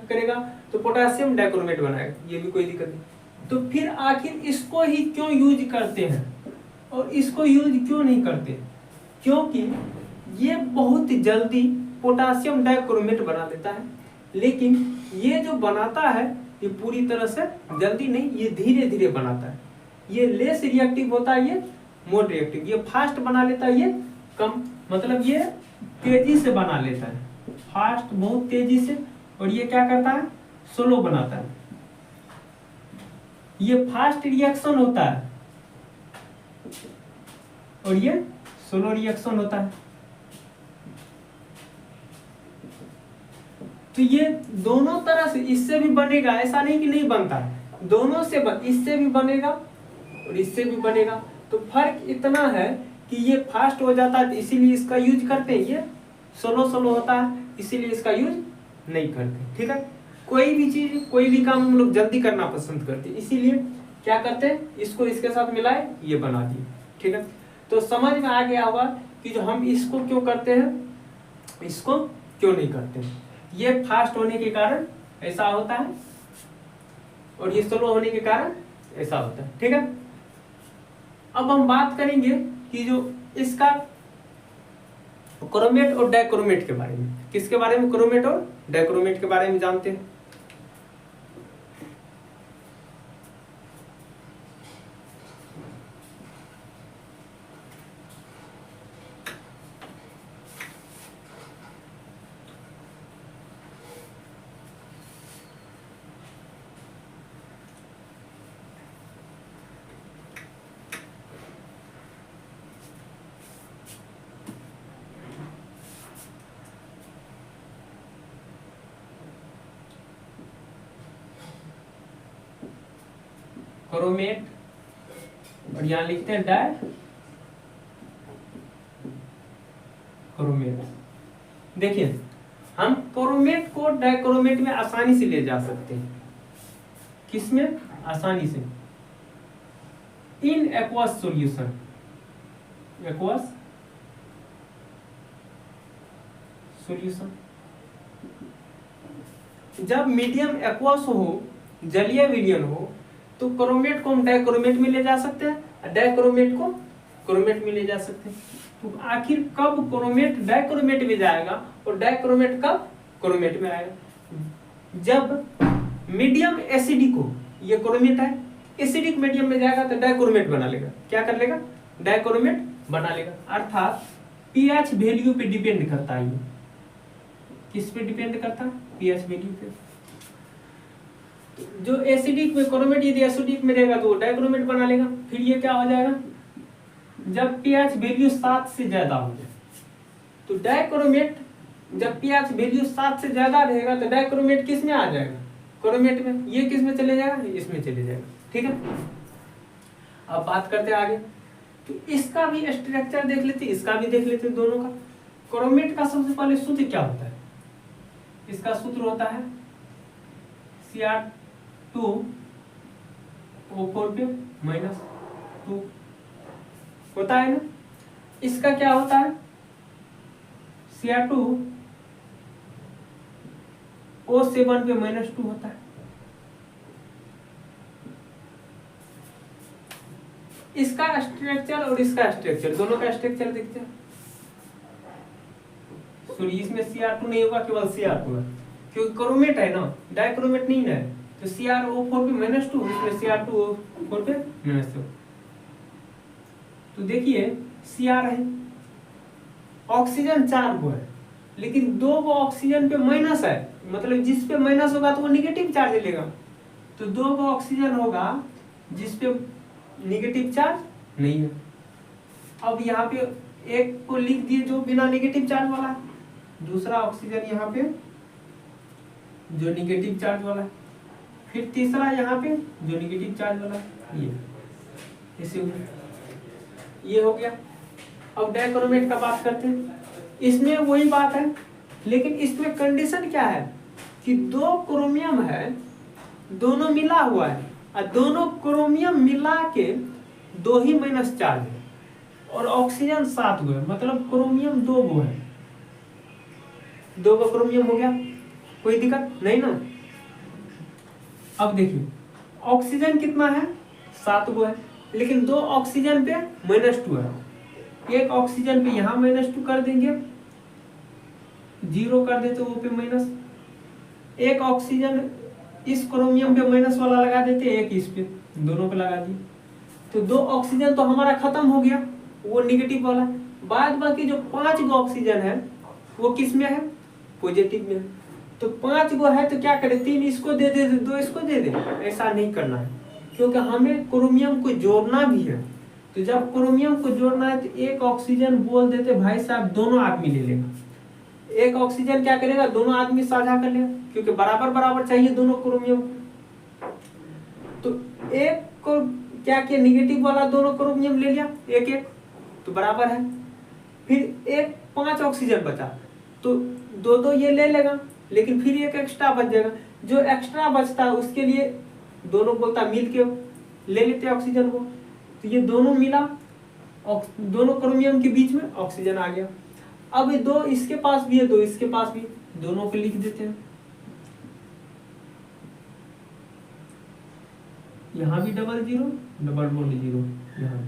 S1: करेगा तो पोटासियम डाइक्रोमेट बनाएगा, ये भी कोई दिक्कत नहीं। तो फिर आखिर इसको ही क्यों यूज करते हैं और इसको यूज क्यों नहीं करते, क्योंकि ये बहुत जल्दी पोटासियम डाइक्रोमेट बना देता है, लेकिन ये जो बनाता है ये पूरी तरह से जल्दी नहीं, ये धीरे धीरे बनाता है। ये लेस रिएक्टिव होता है, ये मोड रिएक्टिव, ये फास्ट बना लेता है, ये कम, मतलब ये तेजी से बना लेता है, फास्ट बहुत तेजी से, और ये क्या करता है, स्लो बनाता है। ये फास्ट रिएक्शन होता है और ये स्लो रिएक्शन होता है। तो ये दोनों तरह से, इससे भी बनेगा, ऐसा नहीं कि नहीं बनता, दोनों से इससे भी बनेगा और इससे भी बनेगा। तो फर्क इतना है कि ये फास्ट हो जाता है इसीलिए इसका यूज करते हैं, ये स्लो होता है इसीलिए इसका यूज नहीं करते। ठीक है, कोई भी चीज, कोई भी काम हम लोग जल्दी करना पसंद करते हैं, इसीलिए क्या करते हैं, इसको इसके साथ मिलाए, ये बना दिए। ठीक है, तो समझ में आ गया होगा कि जो हम इसको क्यों करते हैं, इसको क्यों नहीं करते। ये फास्ट होने के कारण ऐसा होता है और ये स्लो होने के कारण ऐसा होता है। ठीक है, अब हम बात करेंगे कि जो इसका क्रोमेट और डाइक्रोमेट के बारे में, किसके बारे में, क्रोमेट और डाइक्रोमेट के बारे में जानते हैं। क्रोमेट और यहां लिखते हैं डाई क्रोमेट। देखिए हम क्रोमेट को डाइक्रोमेट में आसानी से ले जा सकते हैं, किसमें, आसानी से, in aqueous solution, aqueous solution. जब मीडियम एक्वस हो, जलीय विलयन हो, तो क्रोमेट को हम डाइक्रोमेट में ले जा सकते हैं, डाइक्रोमेट को क्रोमेट में ले जा सकते हैं। तो आखिर कब क्रोमेट डाइक्रोमेट में जाएगा और डाइक्रोमेट कब क्रोमेट में आएगा? जब मीडियम एसिडिक हो, ये क्रोमेट है, एसिडिक मीडियम में जाएगा तो डाइक्रोमेट बना लेगा। क्या कर लेगा? डाइक्रोमेट बना लेगा। अर्थात पीएच वैल्यू पे डिपेंड करता है। ये किस पे डिपेंड करता है? पीएच वैल्यू पे। जो एसिडिक में क्रोमेट यदि एसिडिक में रहेगा तो डाइक्रोमेट बना लेगा। फिर ये क्या हो जाएगा? जब पीएच वैल्यू 7 से ज्यादा हो जाए तो डाइक्रोमेट, जब पीएच वैल्यू 7 से ज्यादा रहेगा तो डाइक्रोमेट किस में आ जाएगा? क्रोमेट में। ये किस में चले जाएगा? इसमें चले जाएगा। ठीक है, अब बात करते हैं आगे। तो इसका भी स्ट्रक्चर देख लेते, इसका भी देख लेते दोनों का। क्रोमेट का सबसे पहले सूत्र क्या होता है? इसका सूत्र होता है Cr2O4 पे -2 होता है ना। इसका क्या होता है? Cr2O7 पे -2 होता है। इसका स्ट्रक्चर और इसका स्ट्रक्चर, दोनों का स्ट्रक्चर देखते हैं। सॉरी, इसमें Cr2 नहीं होगा, केवल Cr2 है, क्योंकि क्रोमेट है ना, डाइक्रोमेट नहीं है। तो CrO4 पे -2, इसमें Cr2O4 पे -2। तो देखिए Cr है, ऑक्सीजन 4 गो है, लेकिन 2 गो ऑक्सीजन पे माइनस है, मतलब जिस पे माइनस होगा तो वो निगेटिव चार्ज लेगा। तो 2 गो ऑक्सीजन होगा जिस पे निगेटिव चार्ज नहीं है। अब यहाँ पे एक को लिख दिए जो बिना निगेटिव चार्ज वाला है, दूसरा ऑक्सीजन यहाँ पे जो निगेटिव चार्ज वाला है, फिर तीसरा यहाँ पे जो निगेटिव चार्ज वाला है। ये इसे ये हो गया। अब डाइक्रोमेट का बात करते हैं। इसमें वही बात है, लेकिन इसमें कंडीशन क्या है कि 2 क्रोमियम है, दोनों मिला हुआ है, और दोनों क्रोमियम मिला के 2 ही माइनस चार्ज है, और ऑक्सीजन 7 गो है, मतलब क्रोमियम 2 गो है। 2 गो क्रोमियम हो गया, कोई दिक्कत नहीं ना। अब देखिए ऑक्सीजन कितना है? 7 गो है, लेकिन 2 ऑक्सीजन पे -2 है। एक ऑक्सीजन पे यहाँ -2 कर देंगे, 0 कर देते वो पे माइनस। एक ऑक्सीजन इस क्रोमियम पे माइनस वाला लगा देते, एक इस पे, दोनों पे लगा दिए, तो 2 ऑक्सीजन तो हमारा खत्म हो गया, वो निगेटिव वाला। बाद बाकी जो 5 गो ऑक्सीजन है वो किस में है? पॉजिटिव में है। तो 5 गो है तो क्या करें? 3 इसको दे दे, 2 इसको दे दे। ऐसा नहीं करना है, क्योंकि हमें क्रोमियम को जोड़ना भी है। तो जब क्रोमियम को जोड़ना है तो एक ऑक्सीजन बोल देते भाई साहब दोनों आदमी ले लेगा। एक ऑक्सीजन क्या करेगा? दोनों आदमी साझा कर लेगा, क्योंकि बराबर बराबर चाहिए दोनों क्रोमियम। तो एक को क्या किया? निगेटिव वाला दोनों क्रोमियम ले लिया, एक एक, तो बराबर है। फिर एक 5 ऑक्सीजन बचा, तो 2 ये ले लेगा, लेकिन फिर एक एक्स्ट्रा बच जाएगा। जो एक्स्ट्रा बचता है उसके लिए दोनों बोलता मिल के ले लेते ऑक्सीजन को। तो ये दोनों मिला, दोनों क्रोमियम के बीच में ऑक्सीजन आ गया। अब 2 इसके पास भी है, 2 इसके पास भी, दोनों पे लिख देते हैं। यहाँ भी डबल जीरो, डबल बॉन्ड 0 यहाँ।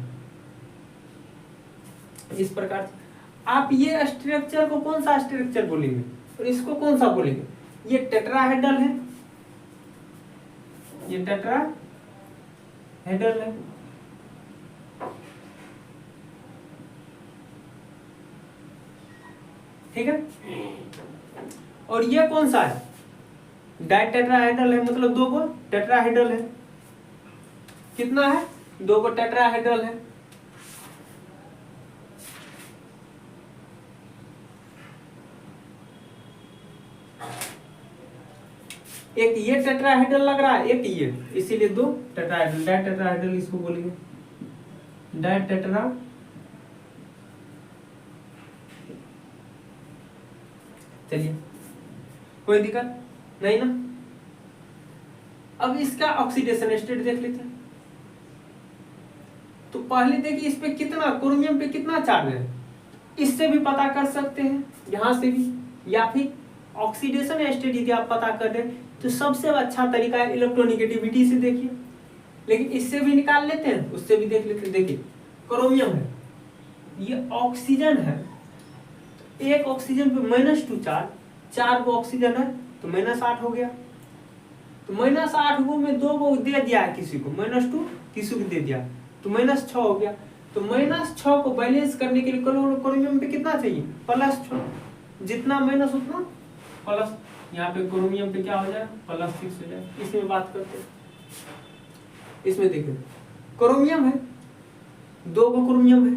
S1: इस प्रकार से आप ये स्ट्रक्चर को कौन सा स्ट्रक्चर बोलेंगे और इसको कौन सा बोलेंगे? ये टेट्राहेड्रल है, ये टेट्राहेड्रल है। ठीक है, और ये कौन सा है? डाइटेट्राहेड्रल है, मतलब 2 गो टेट्राहेड्रल है। कितना है? 2 गो टेट्राहेड्रल है। एक ये टेट्राहेड्रल लग रहा है, एक ये, इसीलिए 2 टेट्राहेड्रल, डाइटेट्राहेड्रल इसको बोलेंगे, डाइटेट्रा। चलिए, कोई दिक्कत नहीं ना। अब इसका ऑक्सीडेशन स्टेट देख लेते हैं। तो पहले देखिए इस पे कितना, क्रोमियम पे कितना चार्ज है, इससे भी पता कर सकते हैं, यहां से भी, या फिर ऑक्सीडेशन स्टेट यदि आप पता कर रहे हैं तो सबसे अच्छा तरीका है इलेक्ट्रोनिगेटिविटी से देखिए, लेकिन इससे भी निकाल लेते हैं, उससे भी देख लेते हैं। देखिए क्रोमियम है, ये ऑक्सीजन है, एक ऑक्सीजन पे -2 चार्ज, 4 गो ऑक्सीजन है तो -8 हो गया, तो -8 गो में 2 गो दे दिया है किसी को, -2 किसी को दे दिया तो -6 हो गया। तो -6 को बैलेंस करने के लिए क्रोमियम पे कितना चाहिए, +6, जितना माइनस उतना प्लस। यहाँ पे क्रोमियम पे क्या हो जाए, +6 हो जाए। इसमें बात करते हैं, इसमें देखिए क्रोमियम है, 2 गो क्रोमियम है,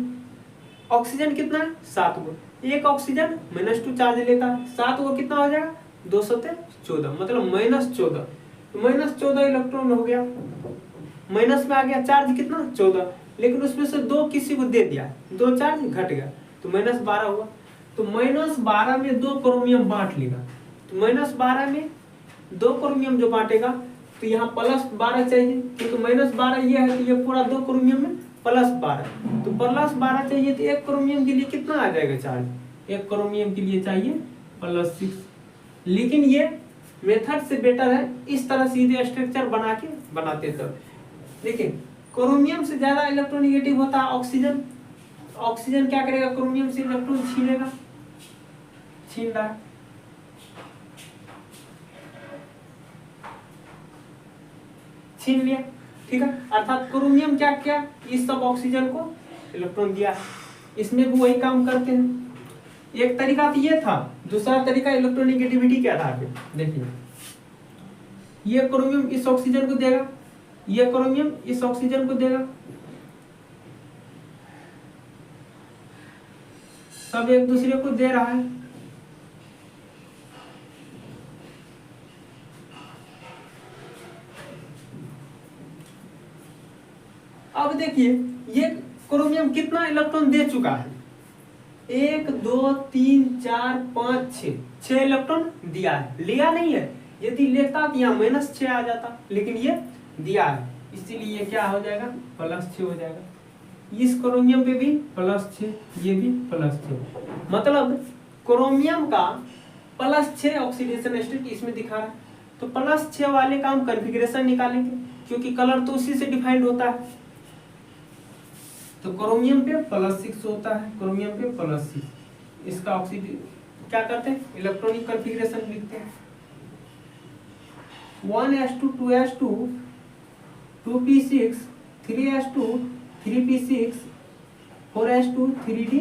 S1: ऑक्सीजन कितना है 7 गो, एक ऑक्सीजन -2 चार्ज लेता है, 7 गो कितना हो जाएगा 2 × 14, मतलब -14, तो -14 इलेक्ट्रॉन हो गया, माइनस में आ गया चार्ज कितना 14, लेकिन उसमें से 2 किसी को दे दिया, 2 चार्ज घट गया तो -12 हुआ। तो -12 में 2 क्रोमियम बांट लेगा, तो -12 में 2 क्रोमियम जो बांटेगा तो यहाँ +12 चाहिए, क्योंकि -12 ये है तो ये पूरा 2 क्रोमियम में +12, तो +12 चाहिए तो 1 क्रोमियम के लिए कितना आ जाएगा चार्ज, 1 क्रोमियम के लिए चाहिए +6। लेकिन ये मेथड से बेटर है इस तरह सीधे स्ट्रक्चर बनाते तब। देखिए क्रोमियम से ज्यादा इलेक्ट्रोनिगेटिव होता है ऑक्सीजन, ऑक्सीजन क्या करेगा, क्रोमियम से इलेक्ट्रॉन छीन रहा है, छीन लिया, ठीक है, अर्थात क्रोमियम क्या किया, इस सब ऑक्सीजन को इलेक्ट्रॉन दिया। इसमें भी वही काम करते हैं। एक तरीका तो ये था, दूसरा तरीका इलेक्ट्रोनिगेटिविटी के आधार पे। देखिए ये क्रोमियम इस ऑक्सीजन को देगा, ये क्रोमियम इस ऑक्सीजन को देगा, सब एक दूसरे को दे रहा है। अब देखिए ये क्रोमियम कितना इलेक्ट्रॉन दे चुका है, 1 2 3 4 5 6 इलेक्ट्रॉन दिया है, लिया नहीं है, यदि लेता तो यहाँ -6 आ जाता, लेकिन ये दिया है, इसीलिए ये क्या हो जाएगा +6 हो जाएगा। इस क्रोमियम पे भी +6, ये भी +6, मतलब क्रोमियम का +6 ऑक्सीडेशन स्टेट इसमें दिखा रहा है। तो +6 वाले का हम कॉन्फ़िगरेशन निकालेंगे, क्योंकि कलर तो उसी से डिफाइंड होता है। तो क्रोमियम पे +6 होता है, क्रोमियम पे +6, इसका ऑक्सीजन क्या करते हैं, इलेक्ट्रॉनिक कॉन्फ़िगरेशन लिखते हैं, 1s2 2s2 2p6 3s2 3p6 4s2 3d,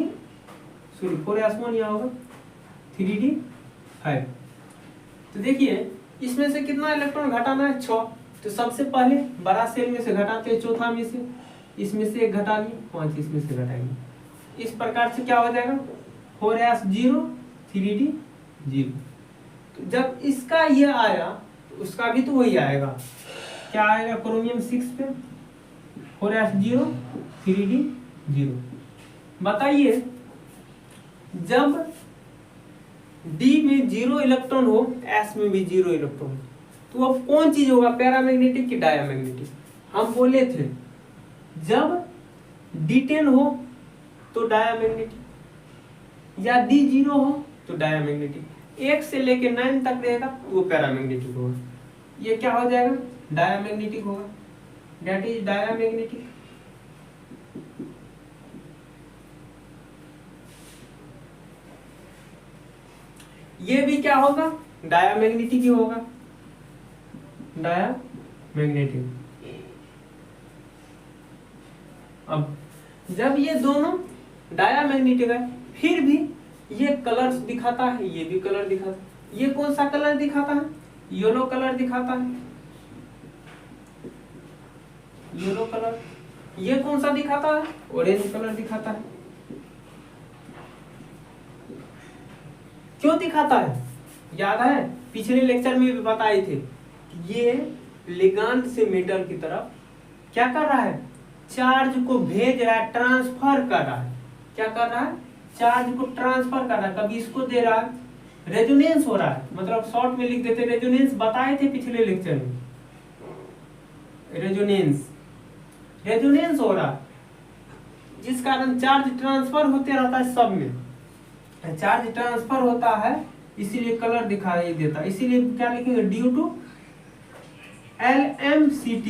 S1: sorry 4s1 यहाँ होगा 3d5। तो देखिए इसमें से कितना इलेक्ट्रॉन घटाना है 6, तो सबसे पहले बड़ा सेल में से घटाते हैं, चौथा में से, इसमें से 1 घटा लिए, 5 इसमें से घटाएंगे। इस प्रकार से क्या हो जाएगा 4s0 3d0। तो जब इसका ये आया तो उसका भी तो वही आएगा, क्या आएगा क्रोमियम 6 पे 4s0 3d0। बताइए जब D में 0 इलेक्ट्रॉन हो, S में भी 0 इलेक्ट्रॉन हो, तो अब कौन चीज होगा, पैरामैग्नेटिक की डायमैग्नेटिक। हम बोले थे जब D10 हो तो डायमैग्नेटिक, या D0 हो तो डायमैग्नेटिक, 1 से लेके 9 तक रहेगा तो वो पैरामैग्नेटिक होगा। ये क्या हो जाएगा डायमैग्नेटिक होगा, दैट इज डायमैग्नेटिक। ये भी क्या होगा डायमैग्नेटिक ही होगा, डायमैग्नेटिक। अब जब ये दोनों डायमैग्नेटिक है, फिर भी ये कलर्स दिखाता है, ये भी कलर दिखाता है। ये कौन सा कलर दिखाता है, येलो कलर दिखाता है, येलो कलर। ये कौन सा दिखाता है, ऑरेंज कलर दिखाता है। क्यों दिखाता है, याद है पिछले लेक्चर में भी बताए थे कि ये लिगांड से मेटल की तरफ क्या कर रहा है, चार्ज को भेज रहा है, ट्रांसफर कर रहा है। क्या कर रहा है, चार्ज को ट्रांसफर कर रहा है, कभी इसको दे रहा है, रेजोनेंस हो रहा है, मतलब शॉर्ट में लिख देते रेजोनेंस, बताए थे पिछले लेक्चर में, रेजोनेंस, रेजोनेंस हो रहा है, जिस कारण चार्ज ट्रांसफर होते रहता है। सब में चार्ज ट्रांसफर होता है इसीलिए कलर दिखाई देता, इसीलिए क्या लिखेंगे, due to LMCT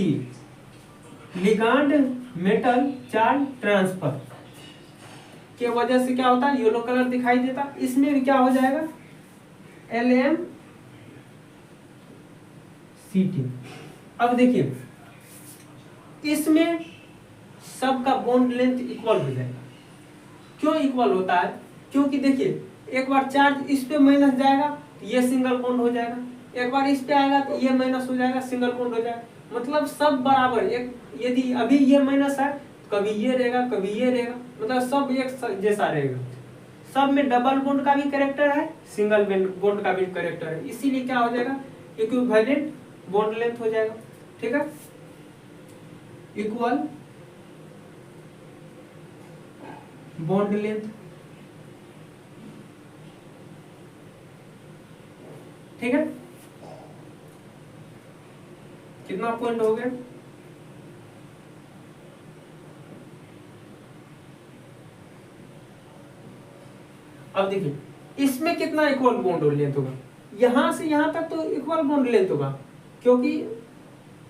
S1: ligand metal charge transfer के वजह से क्या होता है, येलो कलर दिखाई देता। इसमें भी क्या हो जाएगा, LMCT। अब देखिए इसमें सबका बॉन्ड लेंथ इक्वल हो जाएगा। क्यों इक्वल होता है, क्योंकि देखिए एक बार चार्ज इस पे माइनस जाएगा तो ये सिंगल बॉन्ड हो जाएगा, एक बार इस पे आएगा तो ये माइनस हो जाएगा, सिंगल बॉन्ड हो जाएगा। मतलब सब बराबर, एक यदि अभी ये माइनस है कभी ये रहेगा कभी ये रहेगा, मतलब सब एक जैसा रहेगा। सब में डबल बॉन्ड का भी कैरेक्टर है, सिंगल बॉन्ड का भी कैरेक्टर है, इसीलिए क्या हो जाएगा, इक्विवेलेंट बॉन्ड लेंथ हो जाएगा। ठीक है, इक्वल बॉन्ड लेंथ। ठीक है, कितना पॉइंट हो गया, अब देखिए इसमें कितना इक्वल बॉन्ड लेंथ होगा, यहां से यहां तक तो इक्वल बॉन्ड लेंथ होगा, क्योंकि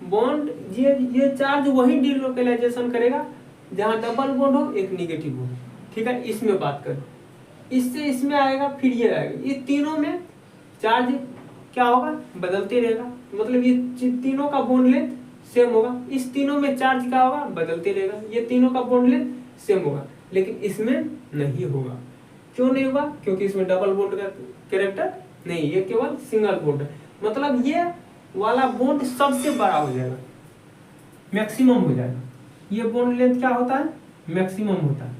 S1: बॉन्ड ये चार्ज वही डिलोकेलाइजेशन करेगा जहां डबल बॉन्ड हो एक नेगेटिव हो। ठीक है, इसमें बात करें, इससे इसमें आएगा फिर ये आएगा, ये तीनों में चार्ज क्या होगा, बदलते रहेगा। मतलब ये तीनों का बॉन्ड लेंथ सेम होगा, इस तीनों में चार्ज क्या होगा, बदलते रहेगा। ये तीनों का बॉन्ड लेंथ सेम होगा, लेकिन इसमें नहीं होगा। क्यों नहीं होगा, क्योंकि इसमें डबल बॉन्ड का कैरेक्टर नहीं, ये केवल सिंगल बॉन्ड है। मतलब ये वाला बॉन्ड सबसे बड़ा हो जाएगा, मैक्सिमम हो जाएगा। ये बॉन्ड लेंथ क्या होता है, मैक्सिमम होता है।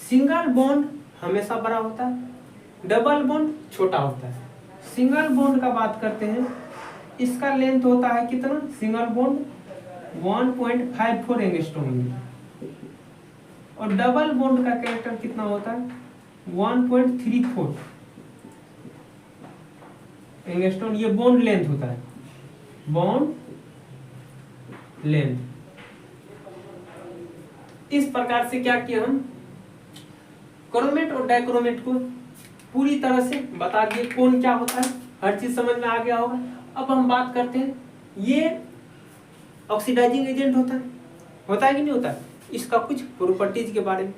S1: सिंगल बॉन्ड हमेशा बड़ा होता है, डबल बॉन्ड छोटा होता है। सिंगल बॉन्ड का बात करते हैं, इसका लेंथ होता है कितना, सिंगल बॉन्ड 1.54 एंगस्ट्रॉम, और डबल बॉन्ड का कैरेक्टर कितना होता है 1.34 एंगस्ट्रॉम। ये बॉन्ड लेंथ होता है, बॉन्ड लेंथ। इस प्रकार से क्या किया हम, क्रोमेट और डाइक्रोमेट को पूरी तरह से बता दिए, कौन क्या होता है, हर चीज समझ में आ गया होगा। अब हम बात करते हैं, ये ऑक्सीडाइजिंग एजेंट होता है कि नहीं होता है, इसका कुछ प्रॉपर्टीज के बारे में।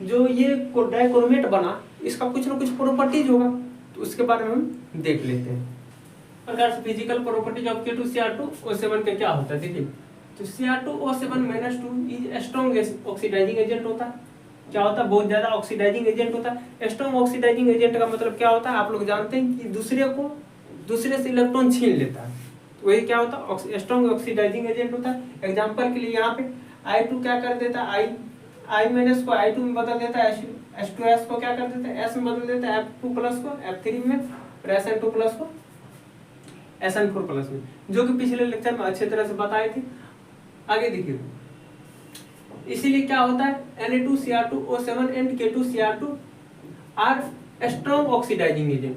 S1: जो ये डाइक्रोमेट बना, इसका कुछ ना कुछ प्रॉपर्टीज होगा, तो उसके बारे में हम देख लेते हैं। प्रकार से फिजिकल प्रॉपर्टीज ऑफ K2Cr2O7 का क्या होता है, देखिए तो Cr2O7-2 is strong oxidising agent होता है। क्या होता है, बहुत ज्यादा ऑक्सीडाइजिंग एजेंट होता है। स्ट्रॉन्ग ऑक्सीडाइजिंग एजेंट का मतलब क्या होता है, आप लोग जानते हैं कि दूसरे से इलेक्ट्रॉन छीन लेता है, तो वही क्या होता है, स्ट्रॉन्ग ऑक्सीडाइजिंग एजेंट होता है। एग्जांपल के लिए यहाँ पे I2 क्या कर देता है, I- को I2 में बदल देता है, H2S को क्या कर देता है, S में बदल देता है, F2 प्लस को F3 में, और SN2 प्लस को SN4 प्लस में, जो कि पिछले लेक्चर में अच्छे तरह से बताए थे। आगे देखिए, इसीलिए क्या होता है, Na2Cr2O7 and K2Cr2 are strong oxidising agent.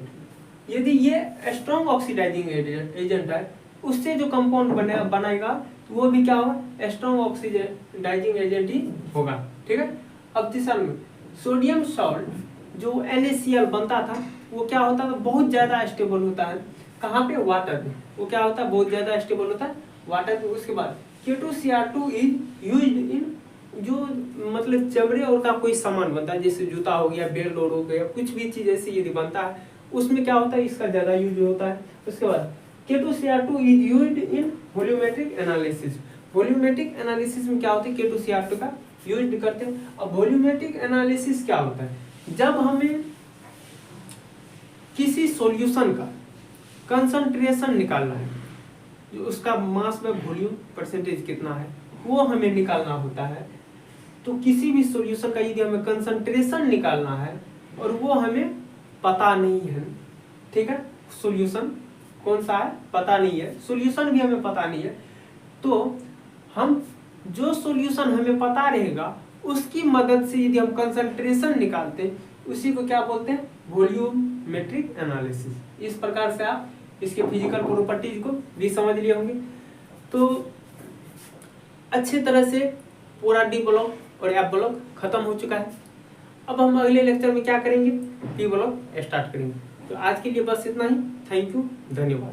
S1: यदि ये स्ट्रॉन्ग ऑक्सीडाइजिंग एजेंट है, उससे जो कंपाउंड बनाएगा तो वो भी क्या होगा, स्ट्रॉन्ग ऑक्सीडाइजिंग एजेंट ही होगा। ठीक है, अब तीसरा में सोडियम सॉल्ट जो NaCl बनता था, वो क्या होता था, बहुत ज्यादा स्टेबल होता है। कहाँ पे, वाटर में। वो क्या होता है, बहुत ज्यादा स्टेबल होता है वाटर में। उसके बाद K2Cr2 इज यूज्ड इन, जो मतलब चमड़े और का कोई सामान बनता है, जैसे जूता हो गया, बेल्ट हो गया, कुछ भी चीज ऐसी यदि बनता है, उसमें क्या होता है, इसका ज्यादा यूज होता है। उसके बाद K2Cr2 is used in volumetric analysis. Volumetric analysis में क्या होता है, K2Cr2 का यूज करते हैं। अब वॉल्यूमेट्रिक एनालिसिस क्या होता है, जब हमें किसी सॉल्यूशन का कंसंट्रेशन निकालना है, जो उसका मास में वॉल्यूम परसेंटेज कितना है वो हमें निकालना होता है। तो किसी भी सॉल्यूशन का यदि हमें कंसंट्रेशन निकालना है और वो हमें पता नहीं है, ठीक है, सॉल्यूशन कौन सा है पता नहीं है, सॉल्यूशन भी हमें पता नहीं है, तो हम जो सॉल्यूशन हमें पता रहेगा उसकी मदद से यदि हम कंसंट्रेशन निकालते हैं, उसी को क्या बोलते हैं, वॉल्यूमेट्रिक एनालिसिस। इस प्रकार से आप इसके फिजिकल प्रॉपर्टीज को भी समझ लिए होंगे। तो अच्छे तरह से पूरा डी ब्लॉक और एफ ब्लॉक खत्म हो चुका है। अब हम अगले लेक्चर में क्या करेंगे, पी ब्लॉक स्टार्ट करेंगे। तो आज के लिए बस इतना ही। थैंक यू, धन्यवाद।